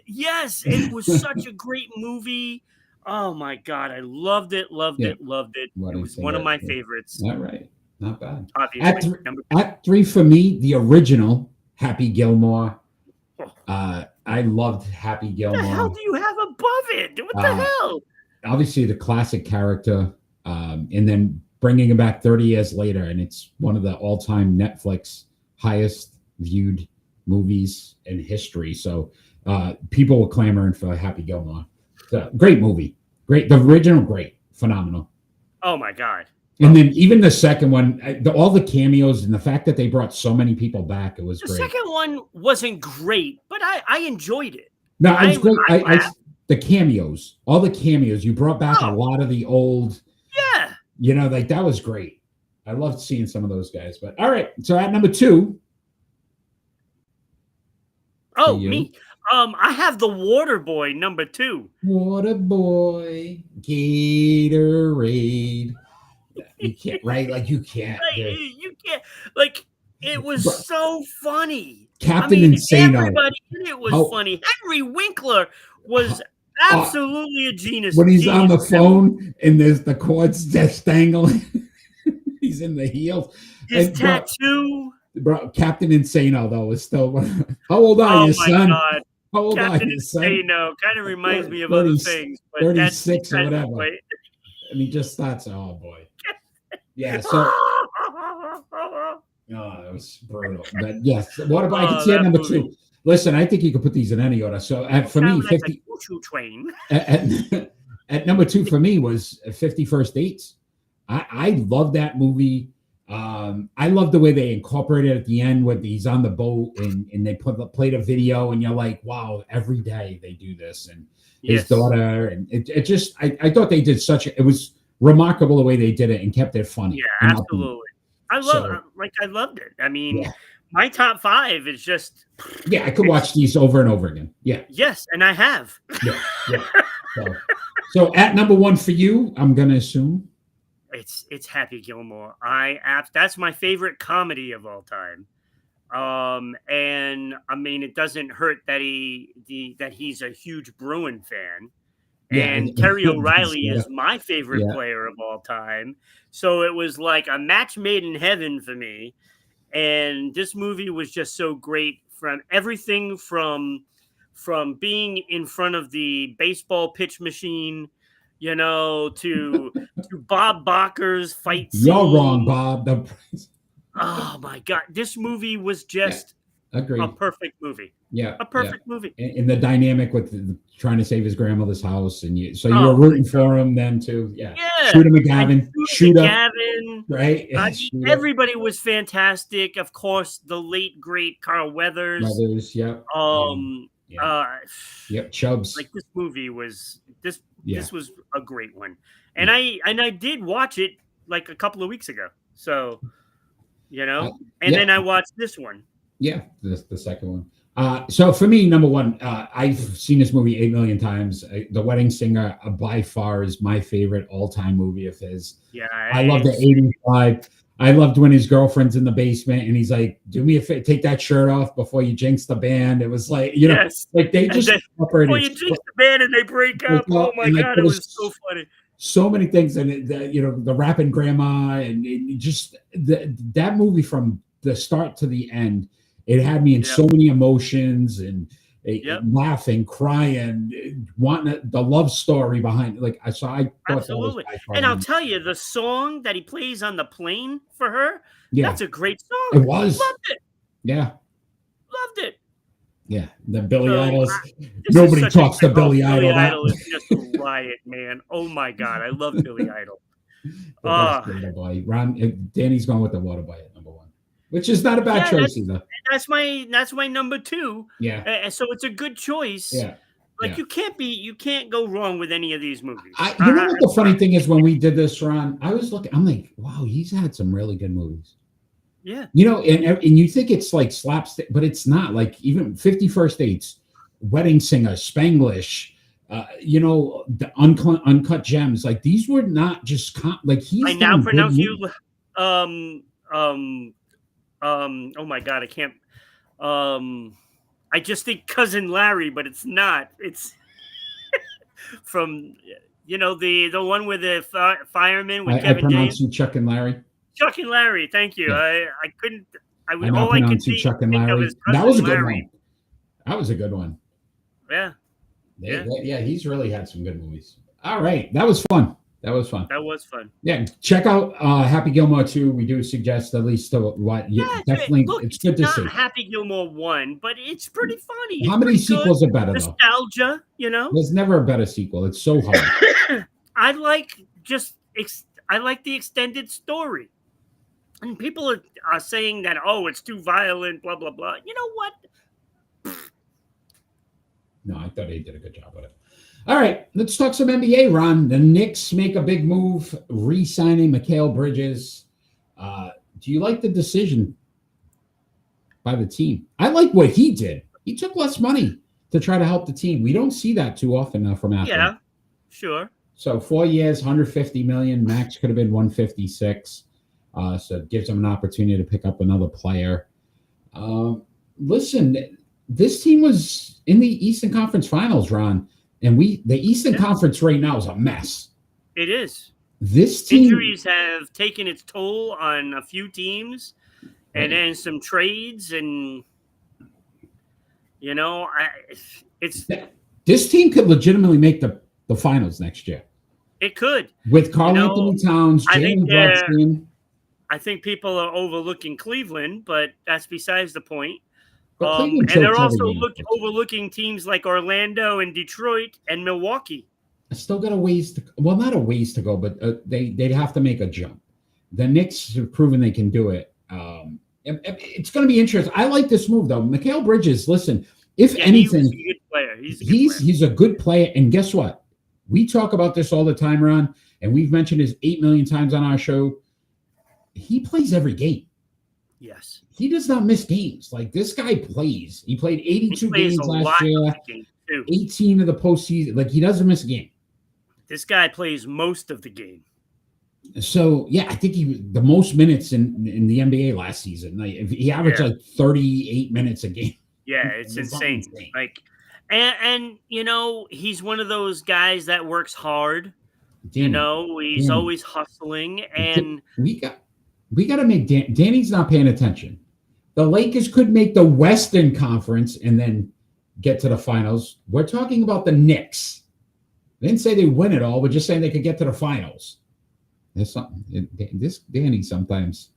Yes, it was such a great movie. Oh my God, I loved it. It was one of my favorites. All right. Not bad. Obviously. At 3 for me, the original Happy Gilmore. I loved Happy Gilmore. What the hell do you have above it? What the hell? Obviously, the classic character, and then bringing him back 30 years later, and it's one of the all-time Netflix highest viewed movies in history. So people were clamoring for Happy Gilmore. So, great movie. Great. The original, great. Phenomenal. Oh, my God. And then even the second one, all the cameos and the fact that they brought so many people back, it was great. The second one wasn't great, but I enjoyed it. No, it was great. The cameos, all the cameos, you brought back a lot of the old. Yeah. That was great. I loved seeing some of those guys. But all right, so at number 2. Oh, me. I have The Waterboy, number 2. Waterboy, Gatorade. You can't, right? Like you can't. You can't. Like it was so funny. Captain Insano. Everybody in it was funny. Henry Winkler was absolutely a genius. When he's on the phone and there's the cords just dangling, he's in the heels. His tattoo. Bro, Captain Insano though is still. How old are you, son? God. How old Captain are you, son? Insano kind of reminds me of other things. But 36 or whatever. And he just starts. Oh boy. Yeah. So. Oh, it was brutal. But yes, Waterboy. I can see at number 2. Listen, I think you could put these in any order. So for me, Sound like 50 a choo-choo train. at number 2 for me was 50 First Dates. I love that movie. I love the way they incorporated at the end when he's on the boat and they played a video and you're like, wow, every day they do this. And his daughter, and it just, I thought they did it was remarkable the way they did it and kept it funny. Yeah, absolutely. I loved it. I mean, my top 5 is just. Yeah, I could watch these over and over again. Yeah. Yes, and I have. Yeah. So at number 1 for you, I'm gonna assume it's Happy Gilmore. That's my favorite comedy of all time. And I mean, it doesn't hurt that he's a huge Bruin fan. And Terry O'Reilly is my favorite player of all time. So it was like a match made in heaven for me. And this movie was just so great, from everything from being in front of the baseball pitch machine, to Bob Barker's fight scene. You're wrong, Bob. Oh my God. This movie was just a perfect movie. Yeah. A perfect movie. And the dynamic with trying to save his grandmother's house. And you were rooting for him then too. Yeah. Shooter McGavin. McGavin. Right. Everybody was fantastic. Of course, the late, great Carl Weathers. Chubbs. Like this movie was this was a great one. And I did watch it like a couple of weeks ago. So, then I watched this one. Yeah, the second one. So for me, number 1, I've seen this movie 8 million times. The Wedding Singer by far is my favorite all-time movie of his. Yeah, I love the 85. I loved when his girlfriend's in the basement and he's like, "Do me a favor, take that shirt off before you jinx the band." It was like, like they just before you jinx the band and they break up. Oh my God, it was so funny. So many things, and the rapping grandma, and just that movie from the start to the end. It had me in so many emotions and laughing, crying, wanting the love story behind it. I thought absolutely. And I'll tell you, the song that he plays on the plane for her, that's a great song. It was. Loved it. Yeah. Loved it. Yeah. The Billy Idol. Nobody talks to Billy Idol. Billy Idol is just a riot, man. Oh my God. I love Billy Idol. Ron, Danny's going with the Waterboy at number 1. Which is not a bad choice either. That's my number 2. Yeah. So it's a good choice. Yeah. You can't go wrong with any of these movies. You know what the funny thing is, when we did this, Ron, I was looking, I'm like, wow, he's had some really good movies. Yeah. And you think it's like slapstick, but it's not. Like even 50 First Dates, Wedding Singer, Spanglish, the Uncut Gems. Like these were not just he's. I now pronounce you. Oh my God, I can't. I just think Cousin Larry, but it's not. It's from the one with the fireman with Kevin James. I pronounced you Chuck and Larry. Chuck and Larry, thank you. Yeah. I couldn't. All I could see. Chuck and Larry. That was a good one. That was a good one. Yeah. He's really had some good movies. All right, that was fun. That was fun. Yeah, check out Happy Gilmore 2. We do suggest at least definitely. Look, it's good to see. Happy Gilmore 1, but it's pretty funny. How many sequels are better? Nostalgia, There's never a better sequel. It's so hard. I like the extended story, and people are saying that it's too violent, blah blah blah. You know what? No, I thought he did a good job with it. All right, let's talk some NBA, Ron. The Knicks make a big move, re-signing Mikal Bridges. Do you like the decision by the team? I like what he did. He took less money to try to help the team. We don't see that too often now from athletes. Yeah, sure. So 4 years, $150 million. Max could have been $156. So it gives them an opportunity to pick up another player. Listen, this team was in the Eastern Conference Finals, Ron. And the Eastern Conference right now is a mess. It is. This team, injuries have taken its toll on a few teams, and then some trades, and this team could legitimately make the finals next year. It could with Karl Anthony Towns, Jalen Brunson. I think people are overlooking Cleveland, but that's besides the point. But Cleveland And they're chokes every also game. overlooking teams like Orlando and Detroit and Milwaukee. I still got a ways to, well, not a ways to go, but they'd have to make a jump. The Knicks have proven they can do it. It's going to be interesting. I like this move, though. Mikal Bridges, listen, if anything, he's a good player. He's a good player. And guess what? We talk about this all the time, Ron, and we've mentioned this 8 million times on our show. He plays every game. Yes. He does not miss games. Like, this guy plays. He played 82 games last year, 18 of the postseason. Like, he doesn't miss a game. This guy plays most of the game. So, yeah, I think the most minutes in the NBA last season. Like, he averaged like 38 minutes a game. Yeah, it's insane. Like, and you know, he's one of those guys that works hard. Danny, he's always hustling, and we got to make Danny's not paying attention. The Lakers could make the Western Conference and then get to the finals. We're talking about the Knicks. They didn't say they win it all. We're just saying they could get to the finals. There's something. This Danny sometimes.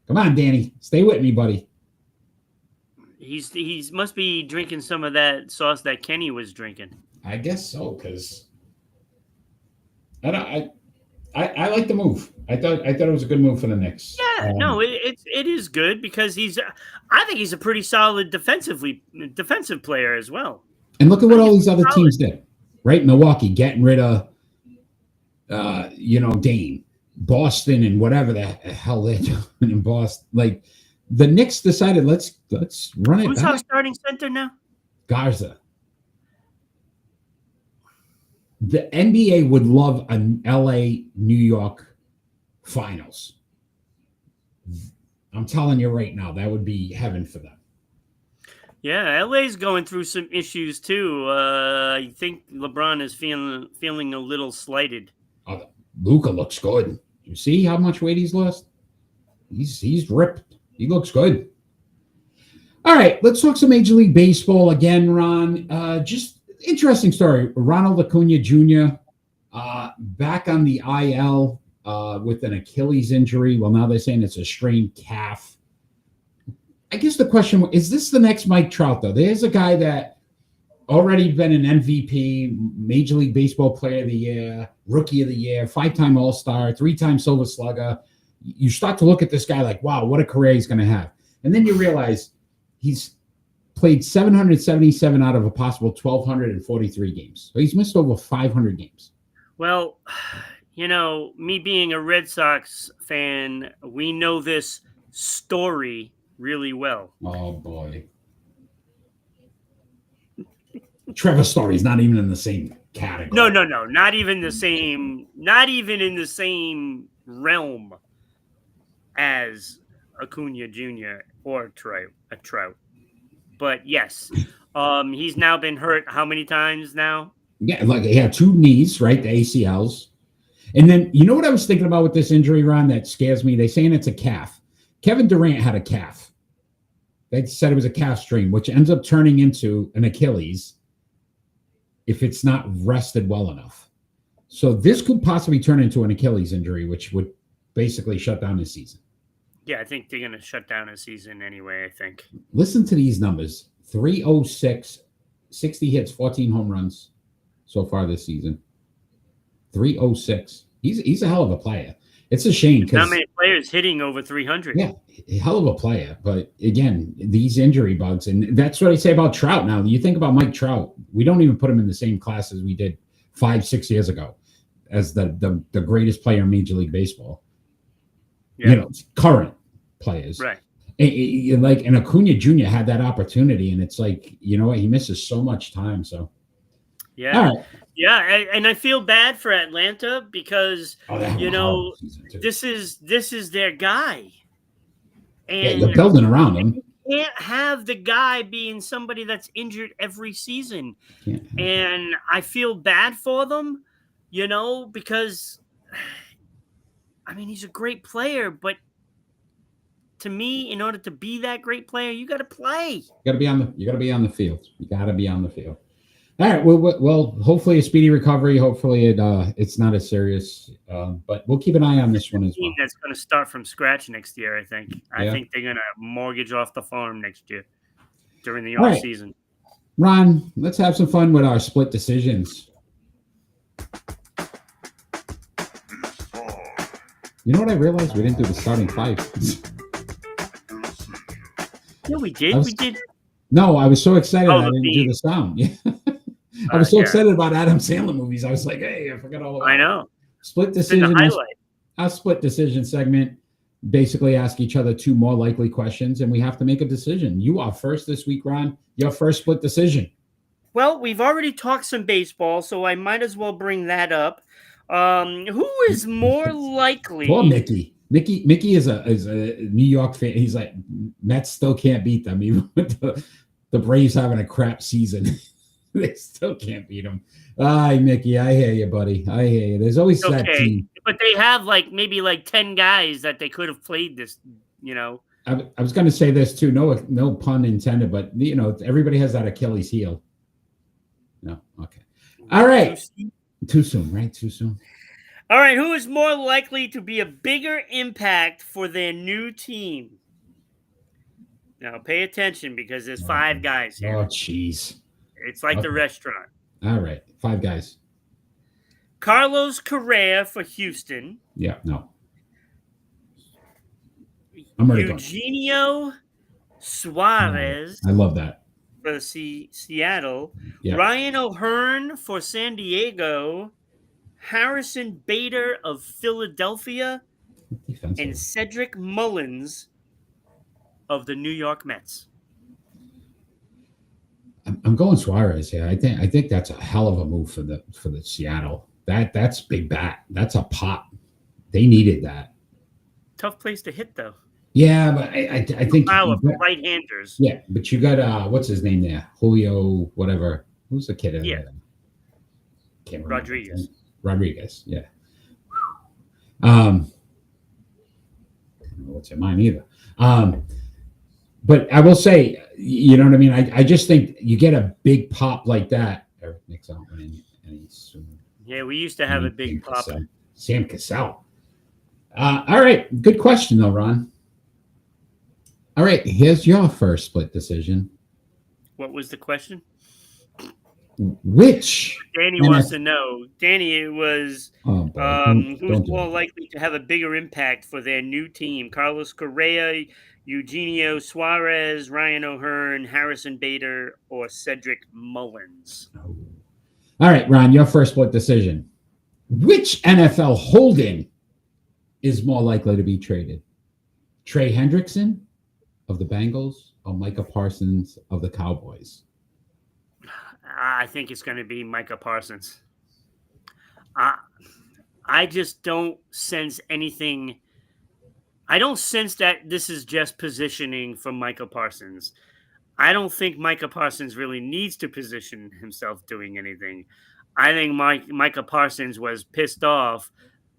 Come on, Danny. Stay with me, buddy. He's must be drinking some of that sauce that Kenny was drinking. I guess so, because I like the move. I thought it was a good move for the Knicks. Yeah, no, it is good because I think he's a pretty solid defensive player as well. And look at what all these other teams did, right? Milwaukee getting rid of Dame, Boston, and whatever the hell they're doing in Boston. Like, the Knicks decided let's run it. Who's our starting center now? Garza. The NBA would love an LA New York finals. I'm telling you right now, that would be heaven for them. Yeah, LA's going through some issues too. I think LeBron is feeling a little slighted. Luka looks good. You see how much weight he's lost? He's ripped. He looks good. All right, let's talk some Major League Baseball again, Ron. Just interesting story. Ronald Acuna Jr. Back on the IL with an Achilles injury. Well, now they're saying it's a strained calf. I guess the question is this the next Mike Trout, though? There's a guy that already been an MVP, Major League Baseball Player of the Year, Rookie of the Year, 5-time All-Star, 3-time Silver Slugger. You start to look at this guy like, wow, what a career he's going to have. And then you realize he's played 777 out of a possible 1,243 games. So he's missed over 500 games. Well, me being a Red Sox fan, we know this story really well. Oh, boy. Trevor Story's not even in the same category. No. Not even in the same realm as Acuna Jr. or Trout. But yes, he's now been hurt how many times now? Yeah, like he had 2 knees, right? The ACLs. And then, you know what I was thinking about with this injury, Ron, that scares me? They're saying it's a calf. Kevin Durant had a calf. They said it was a calf strain, which ends up turning into an Achilles if it's not rested well enough. So this could possibly turn into an Achilles injury, which would basically shut down his season. Yeah, I think they're going to shut down his season anyway, I think. Listen to these numbers. 306, 60 hits, 14 home runs so far this season. 306. He's a hell of a player. It's a shame because not many players hitting over 300. Yeah, hell of a player. But again, these injury bugs, and that's what I say about Trout now. You think about Mike Trout, we don't even put him in the same class as we did 5-6 years ago as the greatest player in Major League Baseball. Yeah. Current players. Right. And Acuna Jr. had that opportunity, and it's like, you know what? He misses so much time. So, yeah. All right. Yeah, and I feel bad for Atlanta because this is their guy, and you're building around him. You can't have the guy being somebody that's injured every season, and I feel bad for them, because I mean he's a great player, but to me, in order to be that great player, you got to play. You got to be on the field. You got to be on the field. All right. Well, hopefully a speedy recovery. Hopefully it's not as serious, but we'll keep an eye on this one as well. That's going to start from scratch next year. I think. I think they're going to mortgage off the farm next year. during the All right. offseason. Ron, let's have some fun with our split decisions. You know what I realized? We didn't do the starting five. Yeah, we did. We did. No, I was so excited Oh, I the didn't do the sound. Yeah. I was so excited about Adam Sandler movies. I was like, hey, I forgot all about it. I know. Split It's in the decision. highlight. Our split decision segment basically ask each other two more likely questions, and we have to make a decision. You are first this week, Ron. Your first split decision. Well, we've already talked some baseball, so I might as well bring that up. Who is more likely? Poor Mickey. Mickey is a New York fan. He's like, Mets still can't beat them, even with the Braves having a crap season. They still can't beat them. Hi, Mickey. I hear you, buddy. I hear you. There's always that team. But they have maybe 10 guys that they could have played this, I was going to say this too. No pun intended, but everybody has that Achilles heel. No, okay. All right. Too soon, right? Too soon. All right. Who is more likely to be a bigger impact for their new team? Now, pay attention because there's 5 guys here. Oh, jeez. It's like the restaurant. All right. 5 guys. Carlos Correa for Houston. Yeah, no. I'm ready. Eugenio Suarez. I love that. For Seattle. Yeah. Ryan O'Hearn for San Diego. Harrison Bader of Philadelphia. Defensive. And Cedric Mullins of the New York Mets. I'm going Suarez here. I think that's a hell of a move for the Seattle. That's big bat. That's a pop. They needed that. Tough place to hit though. Yeah, but I think power for right-handers. Yeah, but you got what's his name there? Julio, whatever. Who's the kid? Yeah. Can't remember. Rodriguez. Yeah. I don't know what's in mine either. But I will say, you know what I mean? I just think you get a big pop like that. Eric Nick's out winning. Yeah, we used to have a big pop. Sam Cassell. All right. Good question, though, Ron. All right. Here's your first split decision. What was the question? Which? Danny wants to know. Danny, it was who's more likely to have a bigger impact for their new team? Carlos Correa, Eugenio Suarez, Ryan O'Hearn, Harrison Bader, or Cedric Mullins? Oh. All right, Ron, your first split decision. Which NFL holding is more likely to be traded? Trey Hendrickson of the Bengals or Micah Parsons of the Cowboys? I think it's going to be Micah Parsons. I just don't sense anything. I don't sense that this is just positioning for Micah Parsons. I don't think Micah Parsons really needs to position himself doing anything. I think Micah Parsons was pissed off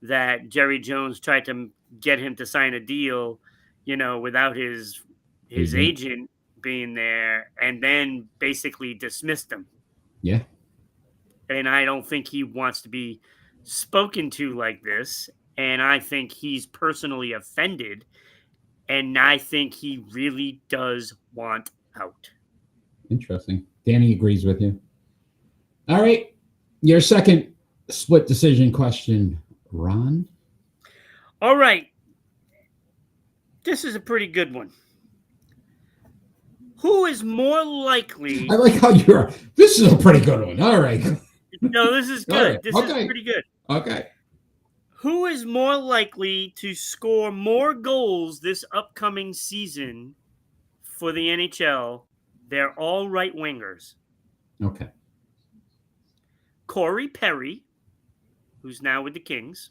that Jerry Jones tried to get him to sign a deal, without his agent being there, and then basically dismissed him. Yeah. And I don't think he wants to be spoken to like this. And I think he's personally offended. And I think he really does want out. Interesting. Danny agrees with you. All right. Your second split decision question, Ron. All right. This is a pretty good one. Who is more likely? I like how you're. This is a pretty good one. All right. No, this is good. Right. This is pretty good. Okay. Who is more likely to score more goals this upcoming season for the NHL? They're all right wingers. Okay. Corey Perry, who's now with the Kings.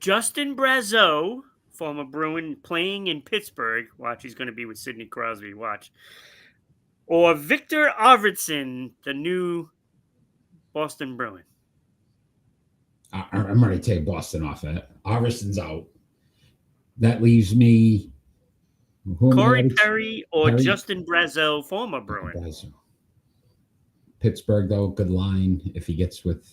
Justin Brazeau, former Bruin, playing in Pittsburgh. Watch, he's going to be with Sidney Crosby. Watch. Or Victor Arvidsson, the new Boston Bruin. I'm ready to take Boston off that. Arvidsson's out. That leaves me. Corey Perry or Justin Brazeau, former Bruin. Brazeau. Pittsburgh, though, good line if he gets with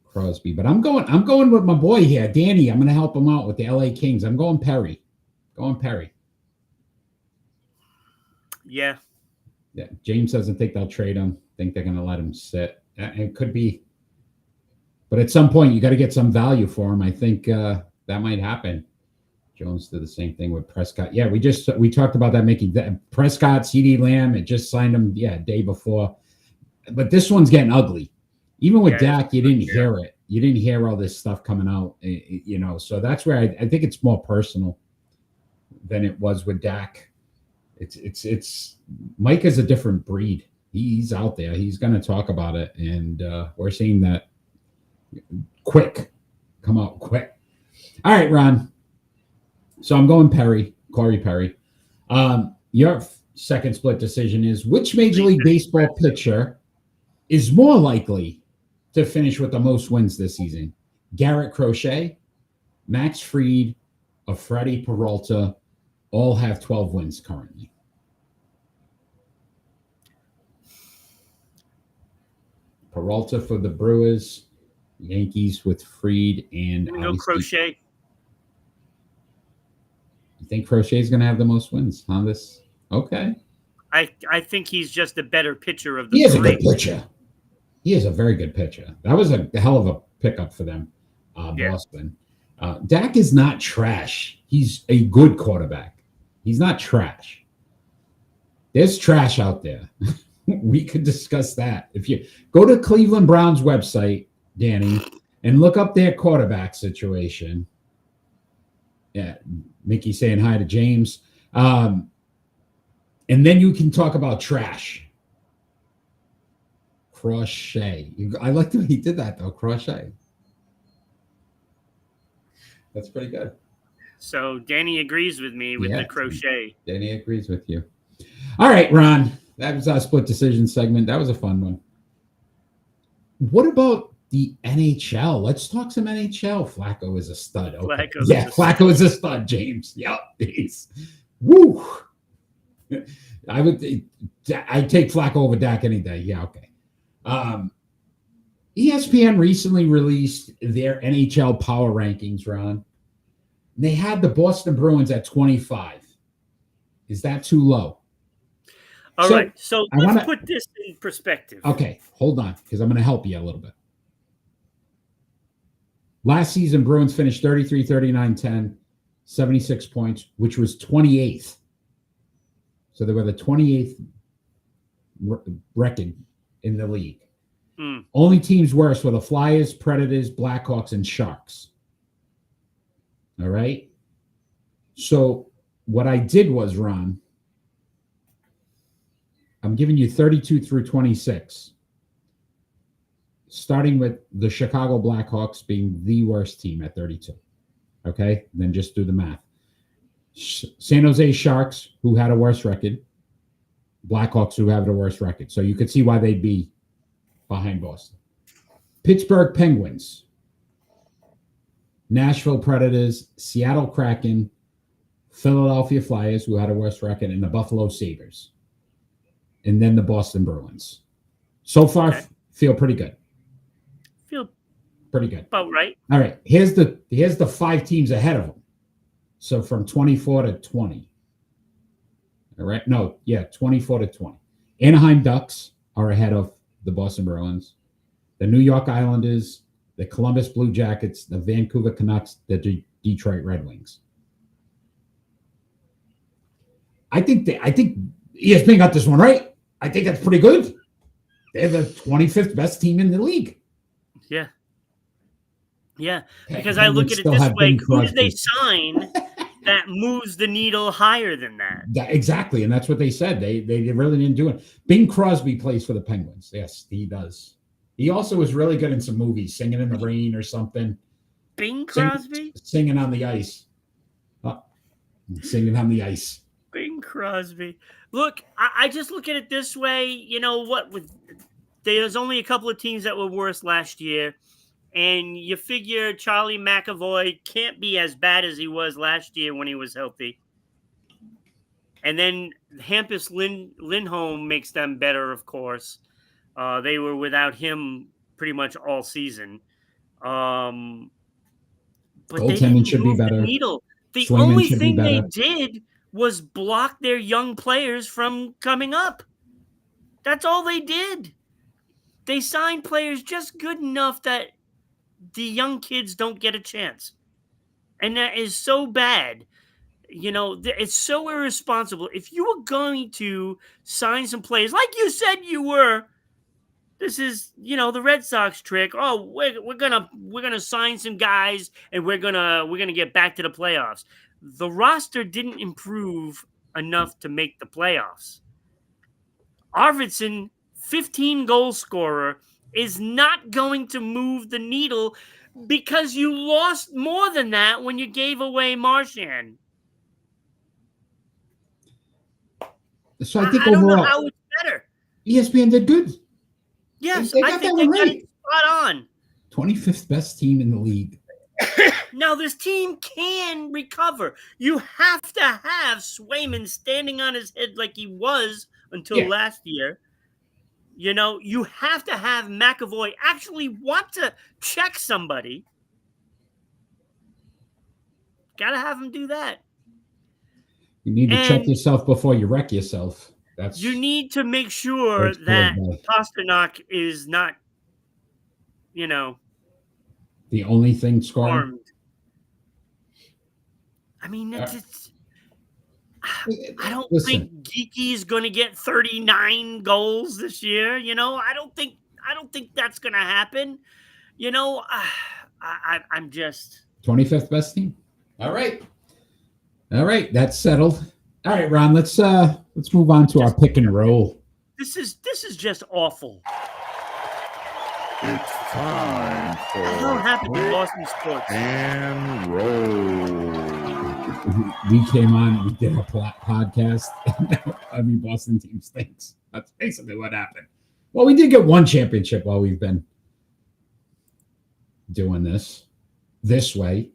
Crosby. But I'm going with my boy here, Danny. I'm going to help him out with the LA Kings. I'm going Perry. Yeah. Yeah, James doesn't think they'll trade him. Think they're going to let him sit. It could be, but at some point you got to get some value for him. I think that might happen. Jones did the same thing with Prescott. Yeah, we talked about that making Prescott, CD Lamb. It just signed him, day before. But this one's getting ugly. Even with Dak, you didn't hear it. You didn't hear all this stuff coming out. So that's where I think it's more personal than it was with Dak. It's Mike is a different breed. He's out there. He's going to talk about it, and we're seeing that come out quick. All right, Ron. So I'm going Corey Perry. Your second split decision is which Major League Baseball pitcher is more likely to finish with the most wins this season? Garrett Crochet, Max Fried, or Freddie Peralta all have 12 wins currently. Peralta for the Brewers, Yankees with Fried, and no Crochet. You think Crochet is going to have the most wins on this? Okay. I think he's just a better pitcher of the He is three. a good pitcher. He is a very good pitcher. That was a hell of a pickup for them, Boston. Dak is not trash. He's a good quarterback. He's not trash. There's trash out there. We could discuss that. If you go to Cleveland Browns website, Danny, and look up their quarterback situation. Yeah, Mickey saying hi to James. And then you can talk about trash. Crochet. I like the way he did that, though. Crochet. That's pretty good. So Danny agrees with me with the Crochet. Danny agrees with you. All right, Ron. That was our split decision segment. That was a fun one. What about the NHL? Let's talk some NHL. Flacco is a stud. Okay. Flacco is a stud, James. Yep. Woo. I'd take Flacco over Dak any day. Yeah, okay. ESPN recently released their NHL power rankings, Ron. They had the Boston Bruins at 25. Is that too low? All right. So let's put this in perspective. Okay, hold on, because I'm going to help you a little bit. Last season, Bruins finished 33, 39, 10, 76 points, which was 28th. So they were the 28th record in the league. Only teams worse were the Flyers, Predators, Blackhawks, and Sharks. All right? So what I did was, Ron, I'm giving you 32 through 26, starting with the Chicago Blackhawks being the worst team at 32. Okay? Then just do the math. San Jose Sharks, who had a worse record. Blackhawks, who have the worst record. So you could see why they'd be behind Boston. Pittsburgh Penguins, Nashville Predators, Seattle Kraken, Philadelphia Flyers, who had a worse record, and the Buffalo Sabres. And then the Boston Bruins. So far, feel pretty good. Feel pretty good. About right. All right. Here's the 5 teams ahead of them. So from 24 to 20. All right. 24 to 20. Anaheim Ducks are ahead of the Boston Bruins. The New York Islanders, the Columbus Blue Jackets, the Vancouver Canucks, the Detroit Red Wings. I think ESPN got this one right. I think that's pretty good. They're the 25th best team in the league. Yeah. Yeah. Because I look at it this way. Who did they sign that moves the needle higher than that? Exactly. And that's what they said. They really didn't do it. Bing Crosby plays for the Penguins. Yes, he does. He also was really good in some movies, Singing in the Rain or something. Bing Crosby? Singing on the Ice. Singing on the Ice. Bing Crosby. Look, I just look at it this way. You know what? There's only a couple of teams that were worse last year. And you figure Charlie McAvoy can't be as bad as he was last year when he was healthy. And then Hampus Lindholm makes them better, of course. They were without him pretty much all season. But goaltending should be better. The only thing they did was block their young players from coming up. That's all they did. They signed players just good enough that the young kids don't get a chance. And that is so bad. It's so irresponsible. If you were going to sign some players, like you said you were, this is, the Red Sox trick. Oh, we're gonna sign some guys and we're gonna get back to the playoffs. The roster didn't improve enough to make the playoffs. Arvidsson, 15 goal scorer, is not going to move the needle because you lost more than that when you gave away Marchand. So I think I don't know overall, how it's better. ESPN did good. Yes, They I got think that they one got right. it spot on. 25th best team in the league. Now, this team can recover. You have to have Swayman standing on his head like he was until last year. You have to have McAvoy actually want to check somebody. Got to have him do that. You need to check And yourself before you wreck yourself. you need to make sure that Pasternak is not, the only thing scoring. armed. I mean, I don't think Geeky is going to get 39 goals this year. I don't think that's going to happen. I'm just 25th best team. All right, that's settled. All right, Ron, let's move on to our pick and roll. This is just awful. It's time for I don't happen to Boston sports and roll. We came on, we did a podcast, and Boston team stinks. That's basically what happened. Well, we did get one championship while we've been doing this way.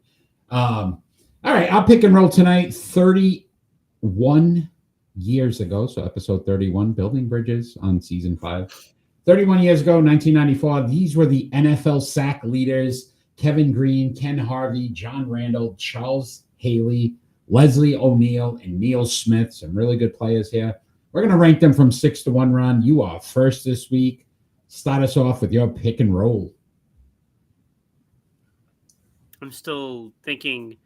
All right, I'll pick and roll tonight. 31 years ago, so episode 31, Building Bridges on season 5. 31 years ago, 1994, these were the NFL sack leaders: Kevin Green, Ken Harvey, John Randall, Charles Haley, Leslie O'Neal, and Neil Smith. Some really good players here. We're going to rank them from 6 to 1, Ron. You are first this week. Start us off with your pick and roll. I'm still thinking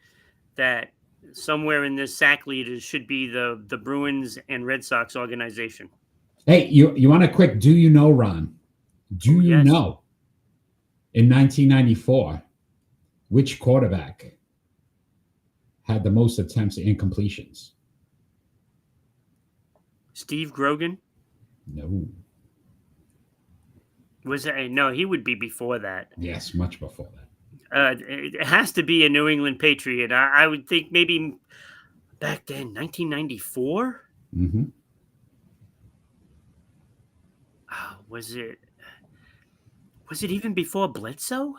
that somewhere in this sack leaders should be the Bruins and Red Sox organization. Hey, you want a quick do you know, Ron? Do you know in 1994 which quarterback had the most attempts and completions? Steve Grogan? No. Was it? No, he would be before that. Yes, much before that. It has to be a New England Patriot. I would think maybe back then, 1994? Mm-hmm. Was it even before Bledsoe?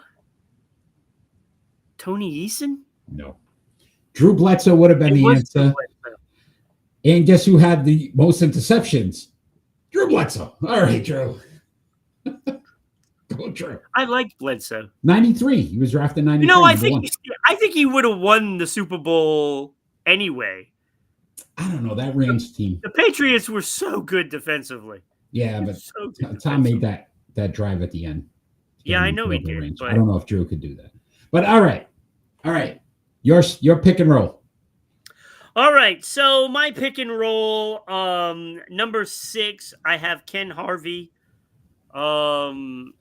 Tony Eason? No. Drew Bledsoe would have been the answer. And guess who had the most interceptions? Drew Bledsoe. All right, Drew. Go, Drew. I liked Bledsoe. 93. He was drafted 93. I think he would have won the Super Bowl anyway. I don't know. That Rams team. The Patriots were so good defensively. Yeah, but Tom made that drive at the end. Yeah, I know he did. But I don't know if Drew could do that. But all right. Your pick and roll. All right. So my pick and roll, number 6, I have Ken Harvey. Good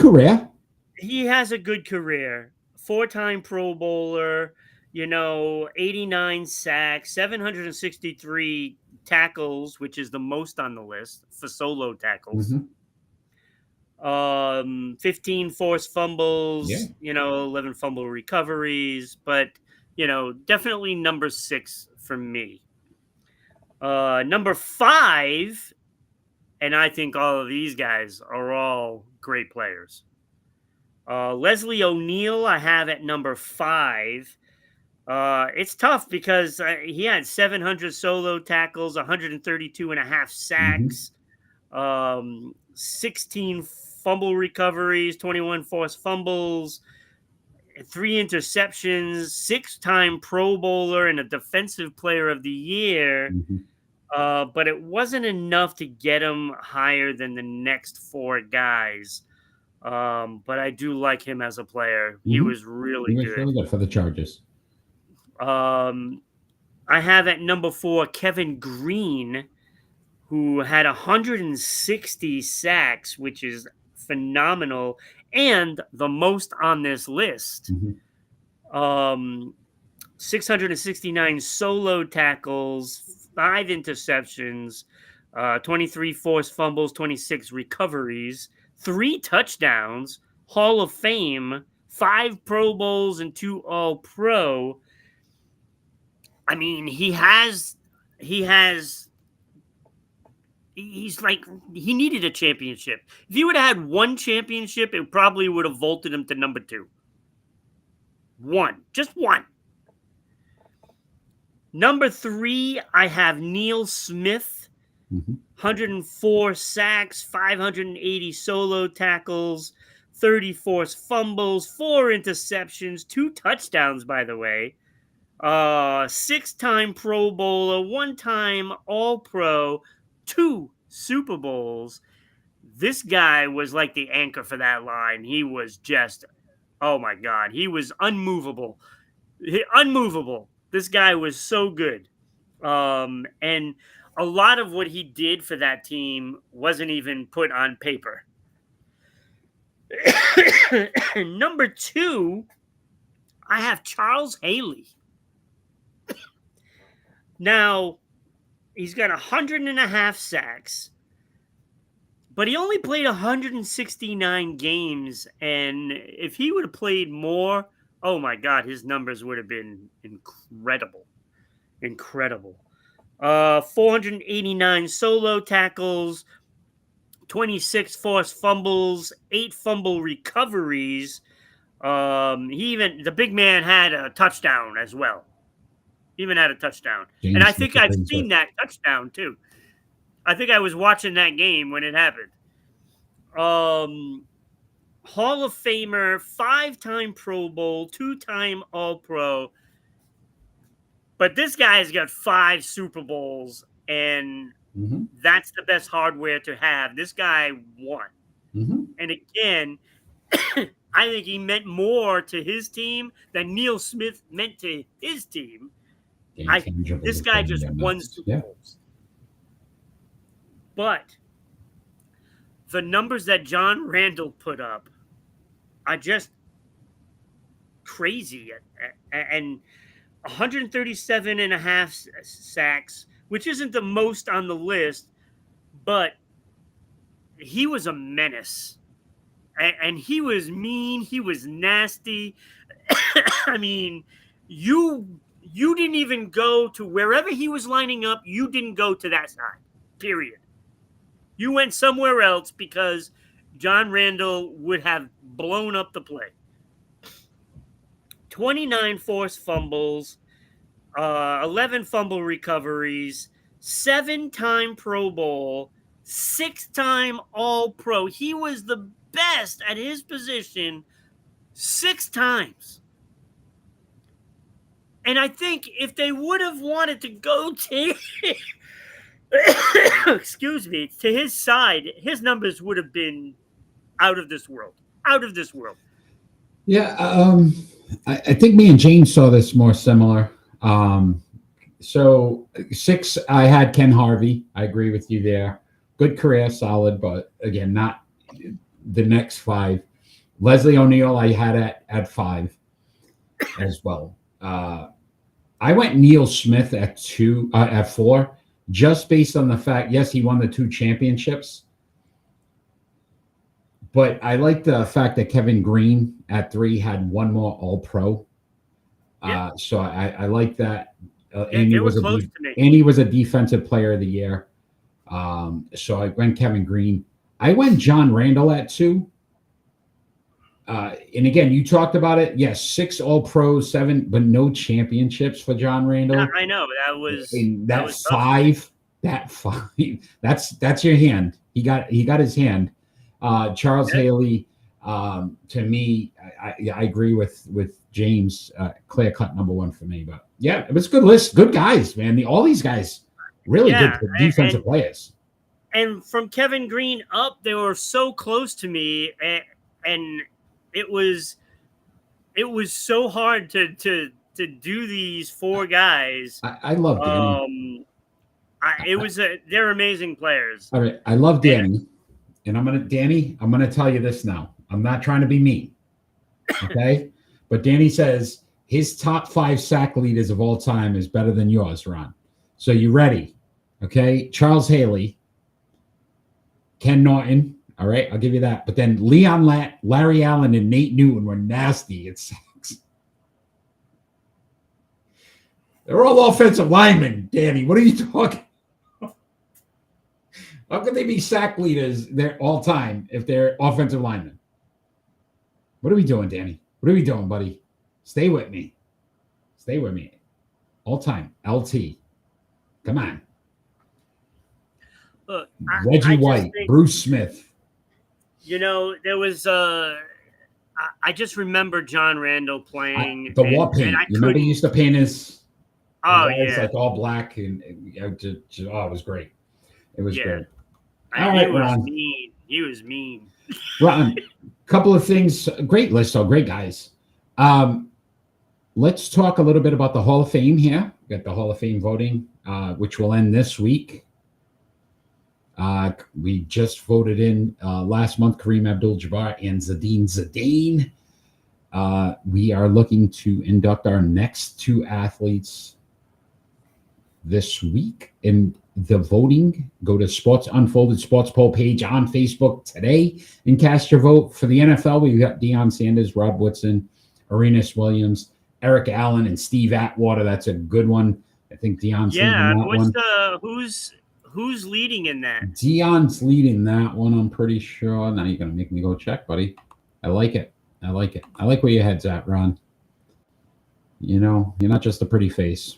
career. He has a good career. 4-time Pro Bowler. 89 sacks, 763 tackles, which is the most on the list for solo tackles. Mm-hmm. 15 forced fumbles, 11 fumble recoveries, but definitely number 6 for me. Number 5, and I think all of these guys are all great players. Leslie O'Neal, I have at number 5. It's tough because he had 700 solo tackles, 132 and a half sacks, 16 fumble recoveries, 21 forced fumbles. 3 interceptions, 6-time Pro Bowler, and a Defensive Player of the Year. But it wasn't enough to get him higher than the next 4 guys. But I do like him as a player. He was really good. Really good for the Chargers. I have at number 4 Kevin Green, who had 160 sacks, which is phenomenal, and the most on this list. 669 solo tackles, 5 interceptions, 23 forced fumbles, 26 recoveries, 3 touchdowns, Hall of Fame, 5 Pro Bowls, and 2 All-Pro. I mean, he's like, he needed a championship. If he would have had 1 championship, it probably would have vaulted him to number 2. 1. Just 1. Number 3, I have Neil Smith. 104 sacks, 580 solo tackles, 30 forced fumbles, 4 interceptions, 2 touchdowns, by the way. 6-time Pro Bowler, 1-time All-Pro, 2 Super Bowls. This guy was like the anchor for that line. He was just, oh my God, he was unmovable. Unmovable. This guy was so good. And a lot of what he did for that team wasn't even put on paper. Number 2, I have Charles Haley. Now, he's got 100.5 sacks, but he only played 169 games. And if he would have played more, oh my God, his numbers would have been incredible. Incredible. 489 solo tackles, 26 forced fumbles, 8 fumble recoveries. The big man had a touchdown as well. Even had a touchdoam. And I think I've seen that touchdown too. I think I was watching that game when it happened. Hall of Famer, 5-time Pro Bowl, 2-time All-Pro. But this guy's got 5 Super Bowls, and that's the best hardware to have. This guy won. And again, I think he meant more to his team than Neil Smith meant to his team. This guy just won Super Bowls. But the numbers that John Randall put up are just crazy. And 137.5 sacks, which isn't the most on the list, but he was a menace. And he was mean. He was nasty. I mean, you didn't even go to wherever he was lining up. You didn't go to that side, period. You went somewhere else because John Randall would have blown up the play. 29 forced fumbles, 11 fumble recoveries, 7-time Pro Bowl, 6-time All-Pro. He was the best at his position 6 times. And I think if they would have wanted to go to, excuse me, to his side, his numbers would have been out of this world. Out of this world. Yeah, I think me and James saw this more similar. So 6, I had Ken Harvey. I agree with you there. Good career, solid, but again, not the next 5. Leslie O'Neal, I had at 5 as well. I went Neil Smith at 4, just based on the fact, yes, he won the 2 championships. But I like the fact that Kevin Green at 3 had 1 more All-Pro. So I like that. And he was close to me. And he was a Defensive Player of the Year. So I went Kevin Green. I went John Randall at 2. And again, you talked about it. Yes, 6 All-Pros, 7, but no championships for John Randall. Yeah, I know that was that was 5. That 5. That's your hand. He got his hand. Charles Haley. To me, I agree with James. Clear cut number one for me. But yeah, it was a good list. Good guys, man. All these guys, really good defensive players. And from Kevin Green up, they were so close to me, and it was so hard to do these four guys. I love Danny. They're amazing players. All right, I love Danny, and I'm gonna tell you this now. I'm not trying to be mean, okay? But Danny says his top 5 sack leaders of all time is better than yours, Ron. So you ready? Okay, Charles Haley, Ken Norton. All right, I'll give you that. But then Leon Larry Allen and Nate Newton were nasty at sacks. They're all offensive linemen, Danny. What are you talking about? How could they be sack leaders there all time if they're offensive linemen? What are we doing, Danny? What are we doing, buddy? Stay with me. Stay with me. All time. LT. Come on. Look, Reggie White, Bruce Smith. You know, there was I just remember John Randall playing the war paint. You remember he used to paint his like all black and it was great. It was great. Ron. He was mean. Ron, couple of things. Great list, great guys. Let's talk a little bit about the Hall of Fame here. We got the Hall of Fame voting, which will end this week. We just voted in last month Kareem Abdul-Jabbar and Zinedine Zidane. We are looking to induct our next 2 athletes this week. In the voting, go to Sports Unfolded Sports Poll page on Facebook today and cast your vote. For the NFL, we've got Deion Sanders, Rob Woodson, Arenas Williams, Eric Allen, and Steve Atwater. That's a good one. I think Deion's leading that one. Who's leading in that? Deion's leading that one, I'm pretty sure. Now you're going to make me go check, buddy. I like it. I like where your head's at, Ron. You know, you're not just a pretty face.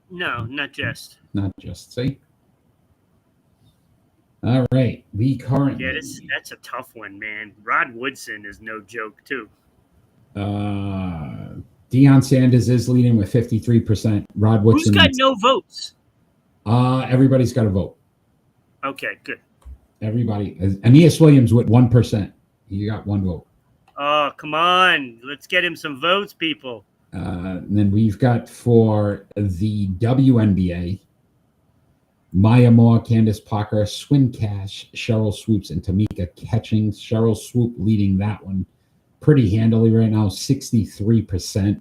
No, not just. Not just. See? All right. We currently... Yeah, that's a tough one, man. Rod Woodson is no joke, too. Deion Sanders is leading with 53%. Rod Woodson... Who's got no votes? Everybody's got a vote. Okay, good. Everybody. Aeneas Williams with 1%. He got 1 vote. Oh, come on. Let's get him some votes, people. And then we've got for the WNBA, Maya Moore, Candace Parker, Swin Cash, Cheryl Swoops, and Tamika Catchings. Cheryl Swoop leading that one pretty handily right now, 63%.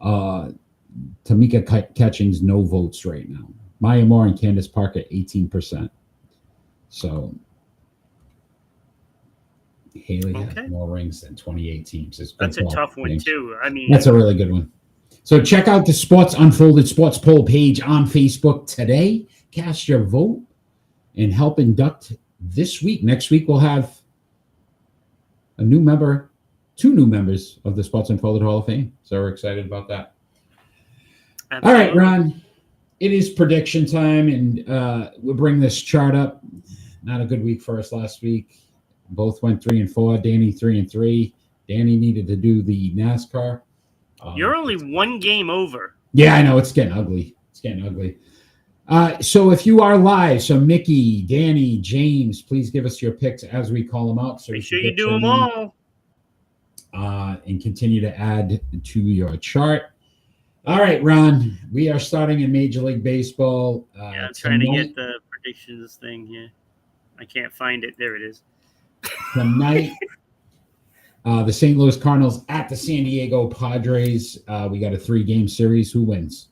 Tamika Catchings, no votes right now. Maya Moore and Candace Parker, 18%. So Haley has more rings than 28 teams. That's a tough one, too. I mean, that's a really good one. So check out the Sports Unfolded Sports Poll page on Facebook today. Cast your vote and help induct this week. Next week, we'll have a new member, 2 new members of the Sports Unfolded Hall of Fame. So we're excited about that. Absolutely. All right, Ron. It is prediction time, and we'll bring this chart up. Not a good week for us last week. Both went 3-4. Danny 3-3. Danny needed to do the NASCAR. You're only 1 game over. Yeah, I know. It's getting ugly. So if you are live, so Mickey, Danny, James, please give us your picks as we call them out. So make sure you do them all. And continue to add to your chart. All right, Ron, we are starting in Major League Baseball. I'm trying to get the predictions thing here. I can't find it. There it is. Tonight, the St. Louis Cardinals at the San Diego Padres. We got a 3-game series. Who wins?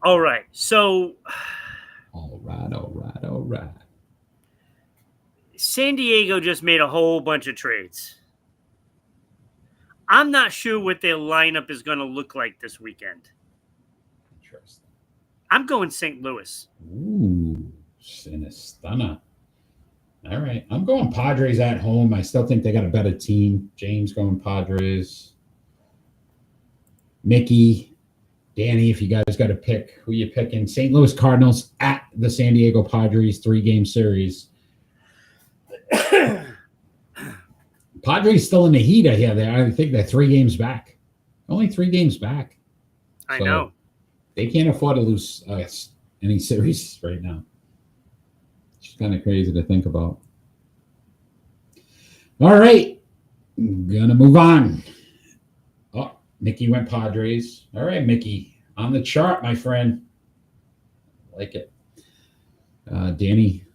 All right. So. All right. San Diego just made a whole bunch of trades. I'm not sure what their lineup is going to look like this weekend. Interesting. I'm going St. Louis. Ooh, Sinistana. All right. I'm going Padres at home. I still think they got a better team. James going Padres. Mickey, Danny, if you guys got to pick, who you picking? St. Louis Cardinals at the San Diego Padres, 3-game series. Padres still in the heat here. I think they're 3 games back. Only 3 games back. I know. They can't afford to lose any series right now. It's kind of crazy to think about. All right. I'm going to move on. Oh, Mickey went Padres. All right, Mickey. On the chart, my friend. I like it. Danny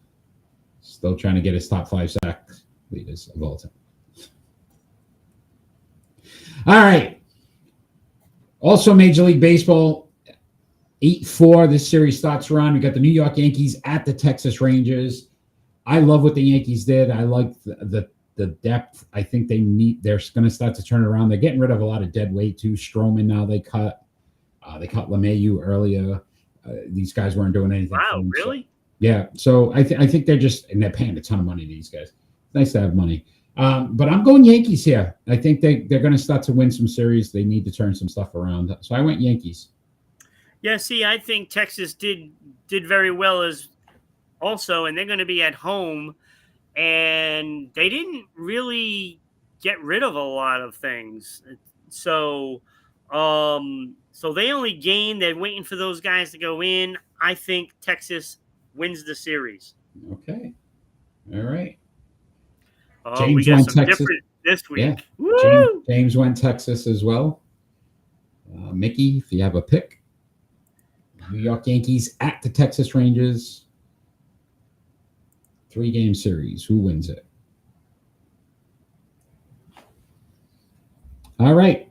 still trying to get his top 5 sack leaders of all time. All right. Also, Major League Baseball, 8-4. This series starts around. We got the New York Yankees at the Texas Rangers. I love what the Yankees did. I like the depth. I think they're going to start to turn it around. They're getting rid of a lot of dead weight too. Stroman now they cut. They cut LeMahieu earlier. These guys weren't doing anything. Wow, really? So, yeah. So I think they're just, and they're paying a ton of money to these guys. It's nice to have money. But I'm going Yankees here. I think they're going to start to win some series. They need to turn some stuff around. So I went Yankees. Yeah, see, I think Texas did very well as also, and they're going to be at home, and they didn't really get rid of a lot of things. So they only gained. They're waiting for those guys to go in. I think Texas wins the series. Okay. All right. James we got some Texas. Different this week. Yeah. Woo! James went Texas as well. Mickey, if you have a pick. New York Yankees at the Texas Rangers. 3-game series. Who wins it? All right.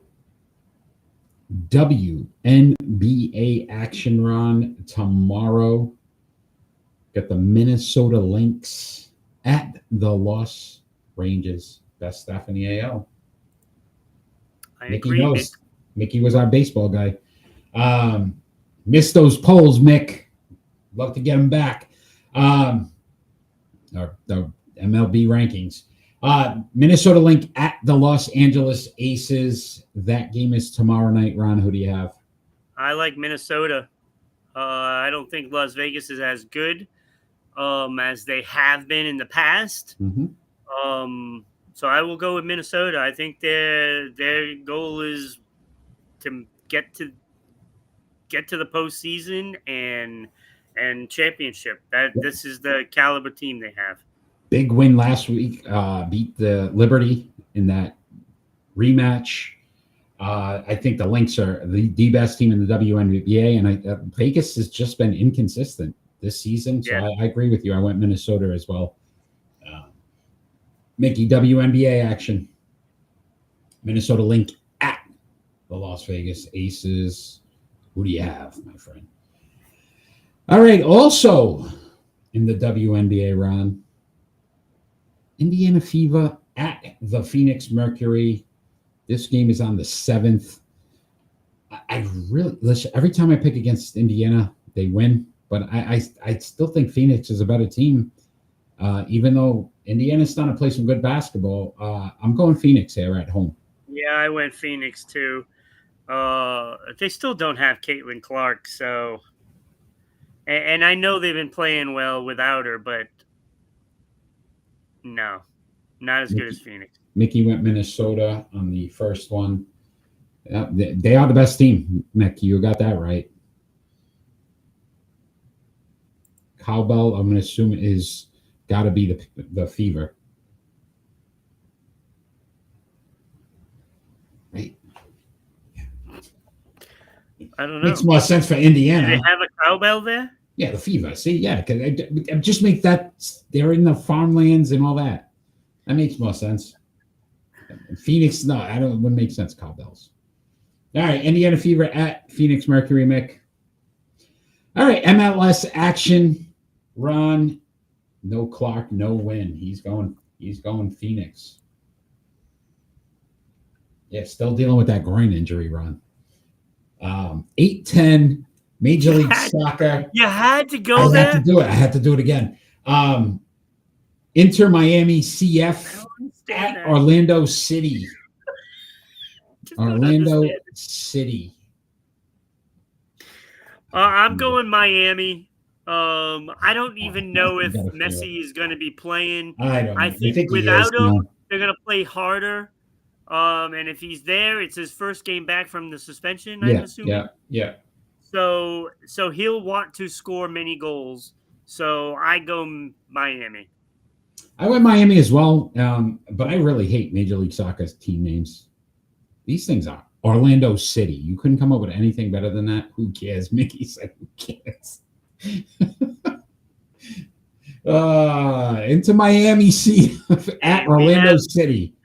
WNBA action run tomorrow. Got the Minnesota Lynx at the Los Rangers. Best staff in the AL. Mickey agree, knows. Nick. Mickey was our baseball guy. Missed those polls, Mick. Love to get them back. The MLB rankings. Minnesota Lynx at the Los Angeles Aces. That game is tomorrow night. Ron, who do you have? I like Minnesota. I don't think Las Vegas is as good as they have been in the past. Mm-hmm. So I will go with Minnesota. I think their goal is to get to the postseason and championship. This is the caliber team they have. Big win last week. Beat the Liberty in that rematch. I think the Lynx are the best team in the WNBA, and Vegas has just been inconsistent this season. So yeah. I agree with you. I went Minnesota as well. Mickey, WNBA action. Minnesota Lynx at the Las Vegas Aces. Who do you have, my friend? All right. Also in the WNBA run, Indiana Fever at the Phoenix Mercury. This game is on the 7th. I really listen. Every time I pick against Indiana, they win. But I still think Phoenix is a better team. Even though Indiana's starting to play some good basketball, I'm going Phoenix here at home. Yeah, I went Phoenix too. They still don't have Caitlin Clark, so and I know they've been playing well without her, but no, not as good as Phoenix. Mickey went Minnesota on the first one. They are the best team, Mickey. You got that right. Cowbell, I'm going to assume, is got to be the Fever. Right. I don't know. Makes more sense for Indiana. Do they have a cowbell there? Yeah, the Fever. See, yeah, because it just makes that they're in the farmlands and all that. That makes more sense. Phoenix, no, wouldn't make sense. Cowbells. All right, Indiana Fever at Phoenix Mercury, Mick. All right, MLS action. Ron, no Clark, no win. He's going Phoenix. Yeah, still dealing with that groin injury, Ron. 8-10 Major League Soccer. You had to go there. I had to do it again. Inter Miami CF at Orlando City. Orlando City. I'm going Miami. I don't even know if gotta feel Messi is going to be playing. I don't know. I think he without is. him, No. they're going to play harder. And if he's there, it's his first game back from the suspension, I'm assuming. Yeah. So he'll want to score many goals. So I go Miami. I went Miami as well, but I really hate Major League Soccer's team names. These things are Orlando City. You couldn't come up with anything better than that. Who cares? Mickey said, "Who cares?" Into Miami Sea at Orlando City.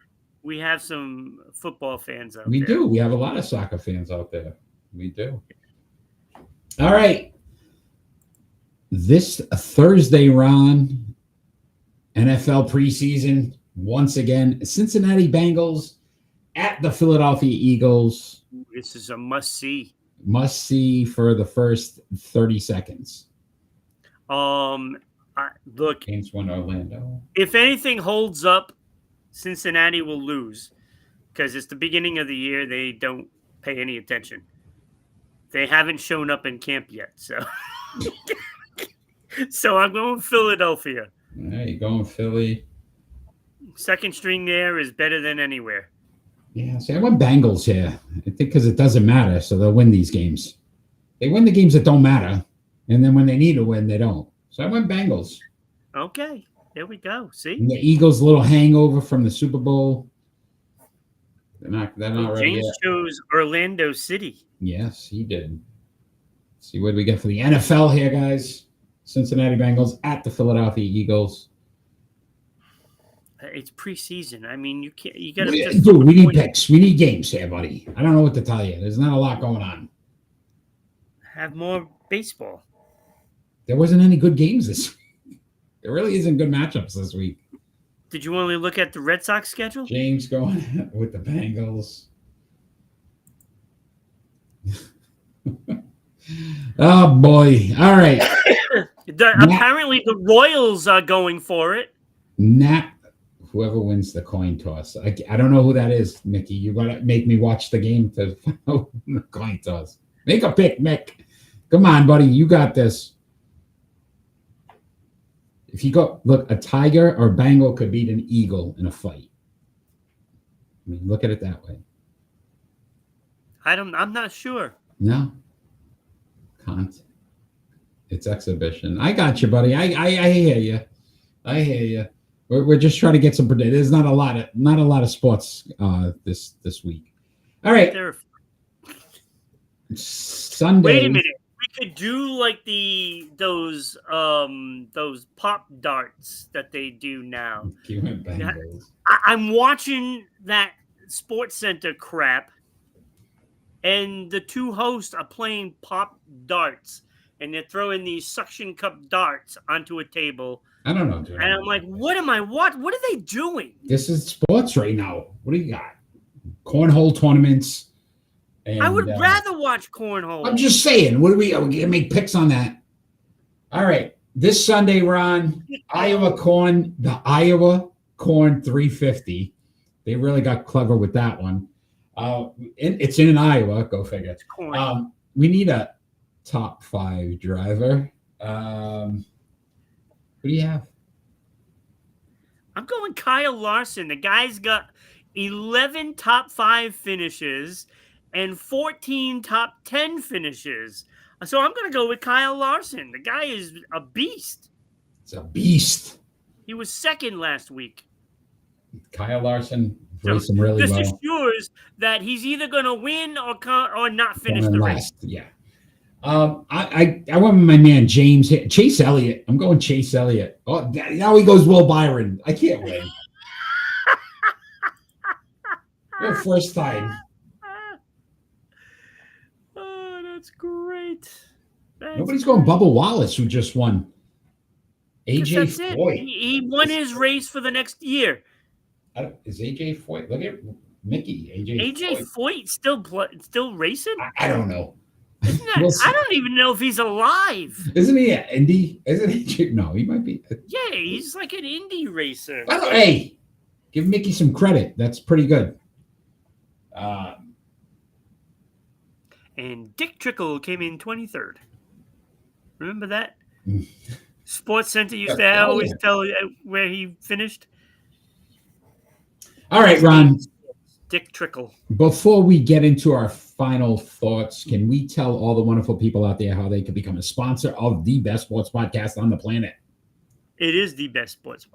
We have some football fans out there. We do. We have a lot of soccer fans out there. We do. All right. This Thursday, Ron, NFL preseason, once again, Cincinnati Bengals at the Philadelphia Eagles. This is a must-see. Must-see for the first 30 seconds. Look, Games won Orlando. If anything holds up, Cincinnati will lose because it's the beginning of the year. They don't pay any attention. They haven't shown up in camp yet, so so I'm going Philadelphia. All right, you're going Philly. Second string there is better than anywhere. Yeah, see, I went Bengals here. I think because it doesn't matter, so they'll win these games. They win the games that don't matter, and then when they need to win, they don't. So I went Bengals. Okay, there we go. See? And the Eagles' little hangover from the Super Bowl. They're not ready James yet. chose Orlando City. Yes, he did. Let's see what we get for the NFL here, guys. Cincinnati Bengals at the Philadelphia Eagles. It's preseason. I mean, you can't. You got to. Dude, we need picks. We need games here, buddy. I don't know what to tell you. There's not a lot going on. Have more baseball. There wasn't any good games this week. There really isn't good matchups this week. Did you only look at the Red Sox schedule? James going with the Bengals. Oh, boy. All right. Apparently, the Royals are going for it. Whoever wins the coin toss. I don't know who that is, Mickey. You got to make me watch the game to follow the coin toss. Make a pick, Mick. Come on, buddy. You got this. If you go, look, a tiger or Bengal could beat an eagle in a fight. I mean, look at it that way. I'm not sure. No. Can't. It's exhibition. I got you, buddy. I hear you. I hear you. We're just trying to get some. There's not a lot of sports this week. All right. Sunday. Wait a minute. We could do like those pop darts that they do now. I'm watching that Sports Center crap, and the two hosts are playing pop darts, and they're throwing these suction cup darts onto a table. I don't know, dude. And I'm like, what are they doing? This is sports right now. What do you got? Cornhole tournaments. And, I would rather watch cornhole. I'm just saying. Are we gonna make picks on that? All right. This Sunday, Ron, the Iowa Corn 350. They really got clever with that one. It's in Iowa. Go figure. It's corn. We need a top 5 driver. Who do you have? I'm going Kyle Larson. The guy's got 11 top 5 finishes and 14 top 10 finishes. So I'm going to go with Kyle Larson. The guy is a beast. It's a beast. He was second last week. Kyle Larson racing really well. This assures that he's either going to win or not finish the race. Yeah. I went with my man Chase Elliott. I'm going Chase Elliott. Oh, now he goes Will Byron. I can't win. Your first time. Oh, that's great. Nobody's going Bubba Wallace, who just won. AJ Foyt. He won his race for the next year. Is AJ Foyt? Look at Mickey. AJ Foyt still racing? I don't know. I don't even know if he's alive. Isn't he an Indy? Isn't he? No, he might be. Yeah, he's like an Indy racer. Hey, give Mickey some credit. That's pretty good. And Dick Trickle came in 23rd. Remember that? Mm. Sports Center used to Yeah. Oh, always yeah. tell where he finished. All right, His name Ron. is Dick Trickle. Before we get into our final thoughts, can we tell all the wonderful people out there how they can become a sponsor of the best sports podcast on the planet? It is the best sports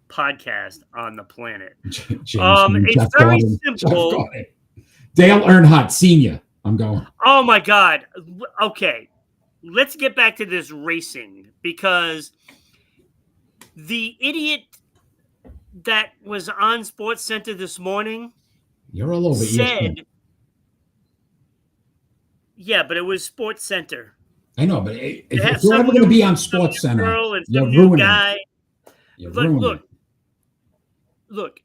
podcast on the planet. James Dean, It's Jeff very Gordon, simple. Dale Earnhardt Sr. I'm going. Oh my God. Okay. Let's get back to this racing because the idiot that was on Sports Center this morning You're all over ESPN. said, yeah, but it was Sports Center. I know, but They if have you're some ever going to new- be on some Sports new Center, girl and you're some new ruining guy. it. You're ruining it. Look.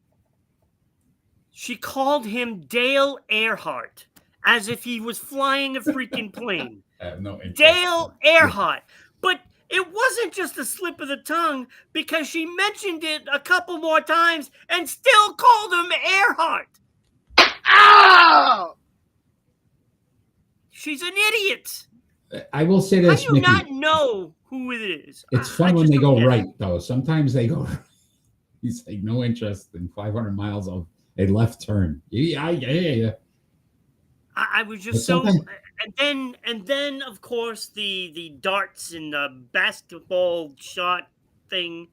She called him Dale Earnhardt as if he was flying a freaking plane. I have no interest. Dale Earnhardt. But it wasn't just a slip of the tongue because she mentioned it a couple more times and still called him Earnhardt. Ow! She's an idiot. I will say How this, do you Mickey. not know who it is? It's I fun when just they don't go get it. right, though. Sometimes they go right. He's like, no interest in 500 miles of a left turn. Yeah. I was But just so, sometimes- and then of course the darts and the basketball shot thing.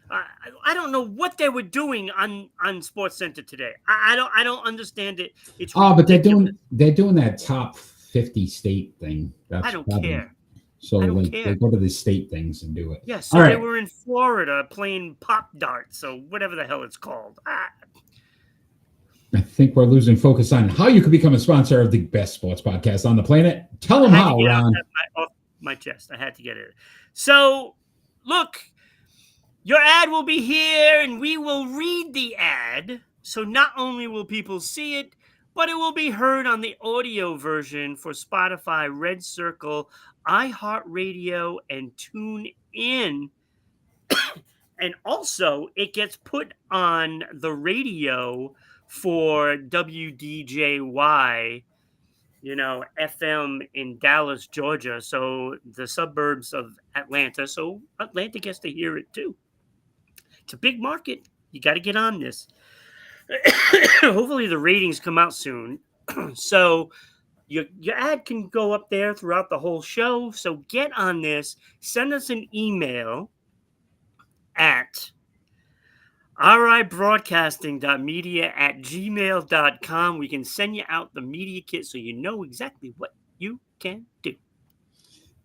I don't know what they were doing on Sports Center today. I don't understand it. It's but ridiculous. they're doing that top 50 state thing. That's I don't probably- care. So I don't like care. they go to the state things and do it. Yeah, so All they right. were in Florida playing pop darts, so whatever the hell it's called. I think we're losing focus on how you can become a sponsor of the best sports podcast on the planet. Tell them I had to how, get Ron. that off my chest. I had to get it. So, look, your ad will be here, and we will read the ad. So not only will people see it, but it will be heard on the audio version for Spotify, Red Circle, iHeartRadio, and TuneIn. And also, it gets put on the radio for WDJY, FM in Dallas, Georgia. So the suburbs of Atlanta. So Atlanta gets to hear it too. It's a big market. You got to get on this. Hopefully the ratings come out soon. So your ad can go up there throughout the whole show. So get on this. Send us an email at ribroadcasting.media@gmail.com. We can send you out the media kit so you know exactly what you can do.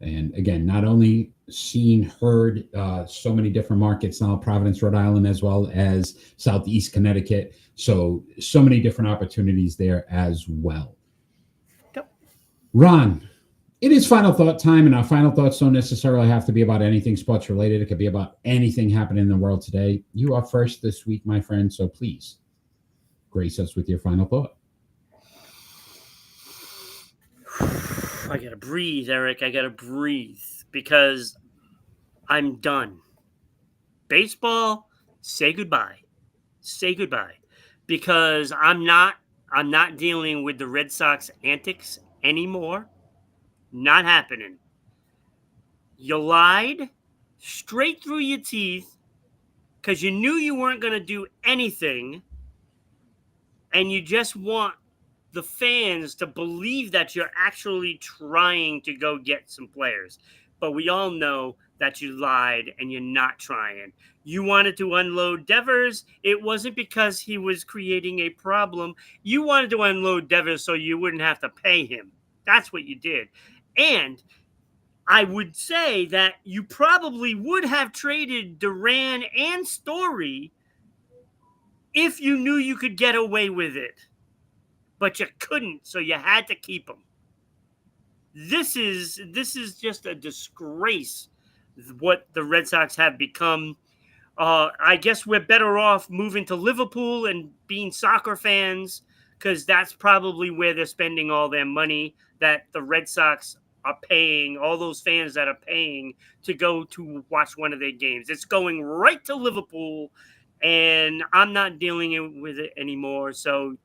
And again, not only seen, heard, so many different markets now, Providence, Rhode Island, as well as Southeast Connecticut. So many different opportunities there as well. Yep. Ron, it is final thought time, and our final thoughts don't necessarily have to be about anything sports related. It could be about anything happening in the world today. You are first this week, my friend, so please grace us with your final thought. I gotta breathe, Eric. I gotta breathe because I'm done. Baseball, say goodbye. Say goodbye. Because I'm not dealing with the Red Sox antics anymore. Not happening. You lied straight through your teeth because you knew you weren't going to do anything, and you just want the fans to believe that you're actually trying to go get some players. But we all know that you lied and you're not trying. You wanted to unload Devers. It wasn't because he was creating a problem. You wanted to unload Devers so you wouldn't have to pay him. That's what you did. And I would say that you probably would have traded Duran and Story if you knew you could get away with it. But you couldn't, so you had to keep them. This is just a disgrace what the Red Sox have become. I guess we're better off moving to Liverpool and being soccer fans because that's probably where they're spending all their money that the Red Sox are paying, all those fans that are paying to go to watch one of their games. It's going right to Liverpool, and I'm not dealing with it anymore, so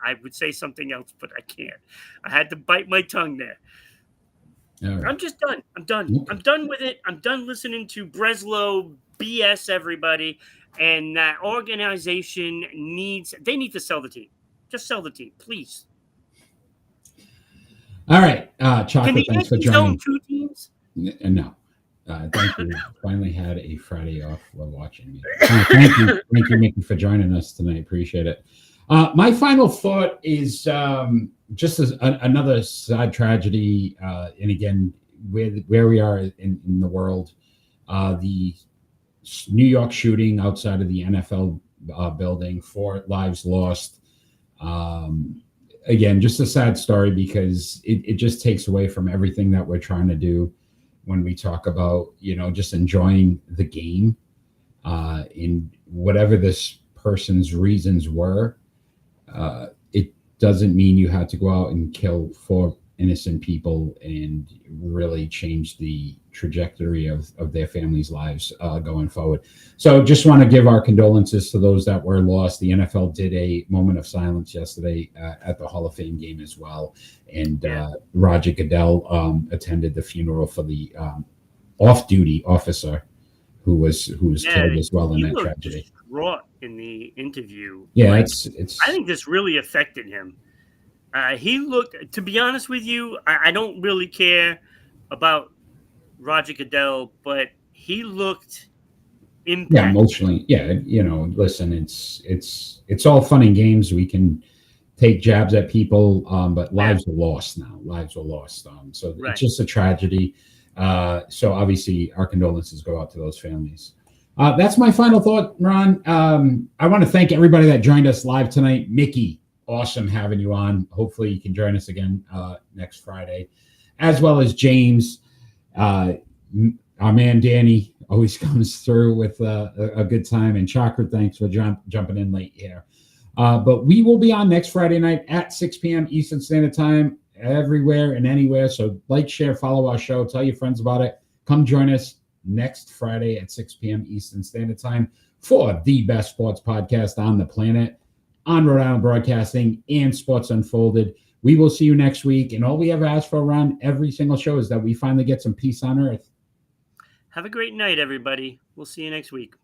I would say something else, but I can't. I had to bite my tongue there. All right. I'm just done. I'm done. Okay. I'm done with it. I'm done listening to Breslow BS everybody. And that organization they need to sell the team. Just sell the team, please. All right. Can Chocolate, the thanks for Yankees joining. own 2 teams? No. Thank you. Finally had a Friday off while watching me. Thank you. Thank you, Mickey, for joining us tonight. Appreciate it. My final thought is just as another sad tragedy. And again, where we are in the world, the New York shooting outside of the NFL building, 4 lives lost. Again, just a sad story because it just takes away from everything that we're trying to do when we talk about, just enjoying the game in whatever this person's reasons were. It doesn't mean you had to go out and kill 4 innocent people and really change the trajectory of their families' lives going forward. So just want to give our condolences to those that were lost. The NFL did a moment of silence yesterday at the Hall of Fame game as well. And Roger Goodell attended the funeral for the off-duty officer who was killed as well in that tragedy. Distraught in the interview. Yeah, it's. I think this really affected him. He looked, to be honest with you, I don't really care about Roger Goodell, but he looked impacted. Yeah, emotionally. Yeah, listen, it's all fun and games. We can take jabs at people, but lives are lost now. Lives were lost. So It's just a tragedy. So obviously our condolences go out to those families. That's my final thought, Ron. I want to thank everybody that joined us live tonight. Mickey, awesome having you on. Hopefully you can join us again next Friday, as well as James. Our man Danny always comes through with a good time, and Chocolate, thanks for jumping in late here. But we will be on next Friday night at 6 p.m. Eastern Standard Time, everywhere and anywhere. So like, share, follow our show, tell your friends about it. Come join us next Friday at 6 p.m. Eastern Standard Time for the best sports podcast on the planet, on Rhode Island Broadcasting and Sports Unfolded. We will see you next week. And all we ever ask for around every single show is that we finally get some peace on earth. Have a great night, everybody. We'll see you next week.